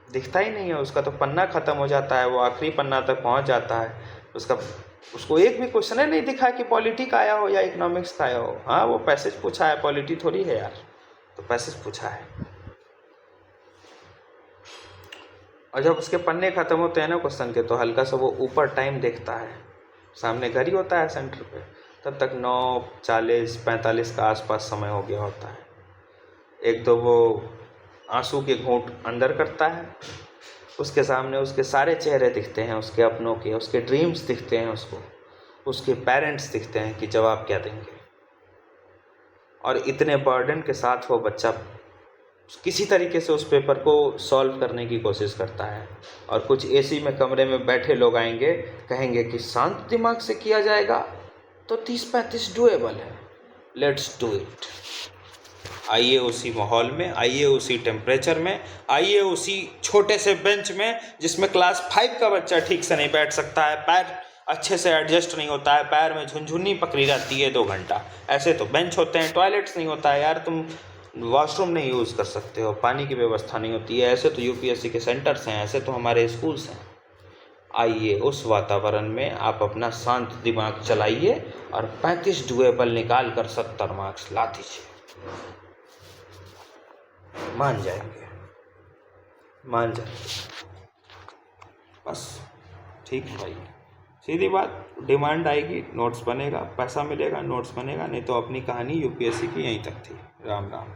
दिखता ही नहीं है उसका, तो पन्ना ख़त्म हो जाता है, वो आखिरी पन्ना तक पहुँच जाता है, उसको एक भी क्वेश्चन नहीं दिखा कि पॉलिटी का आया हो या इकोनॉमिक्स का आया हो। हाँ, वो पैसेज पूछा है, पॉलिटी थोड़ी है यार, तो पैसेज पूछा है। और जब उसके पन्ने ख़त्म होते हैं ना क्वेश्चन के, तो हल्का सा वो ऊपर टाइम देखता है, सामने घड़ी होता है सेंटर पे, तब तक 9:40-45 का आसपास समय हो गया होता है। एक तो वो आंसू के घूंट अंदर करता है, उसके सामने उसके सारे चेहरे दिखते हैं, उसके अपनों के, उसके ड्रीम्स दिखते हैं, उसके पेरेंट्स दिखते हैं कि जवाब क्या देंगे। और इतने बर्डन के साथ वो बच्चा किसी तरीके से उस पेपर को सॉल्व करने की कोशिश करता है। और कुछ एसी में कमरे में बैठे लोग आएंगे, कहेंगे कि शांत दिमाग से किया जाएगा तो 30-35 डूएबल है, लेट्स डू इट। आइए उसी माहौल में, आइए उसी टेम्परेचर में, आइए उसी छोटे से बेंच में जिसमें क्लास 5 का बच्चा ठीक से नहीं बैठ सकता है, पैर अच्छे से एडजस्ट नहीं होता है, पैर में झुनझुनी पकड़ी रहती है 2 घंटा। ऐसे तो बेंच होते हैं, टॉयलेट्स नहीं होता है यार, तुम वॉशरूम नहीं यूज़ कर सकते हो, पानी की व्यवस्था नहीं होती है। ऐसे तो यूपीएससी के सेंटर्स हैं, ऐसे तो हमारे स्कूल्स हैं। आइए उस वातावरण में आप अपना शांत दिमाग चलाइए और 35 डूएबल निकाल कर 70 मार्क्स ला दीजिए। मान जाएंगे, मान जाएंगे, बस। ठीक है भाई, सीधी बात, डिमांड आएगी, नोट्स बनेगा, पैसा मिलेगा, नोट्स बनेगा, नहीं तो अपनी कहानी यूपीएससी की यहीं तक थी। राम राम।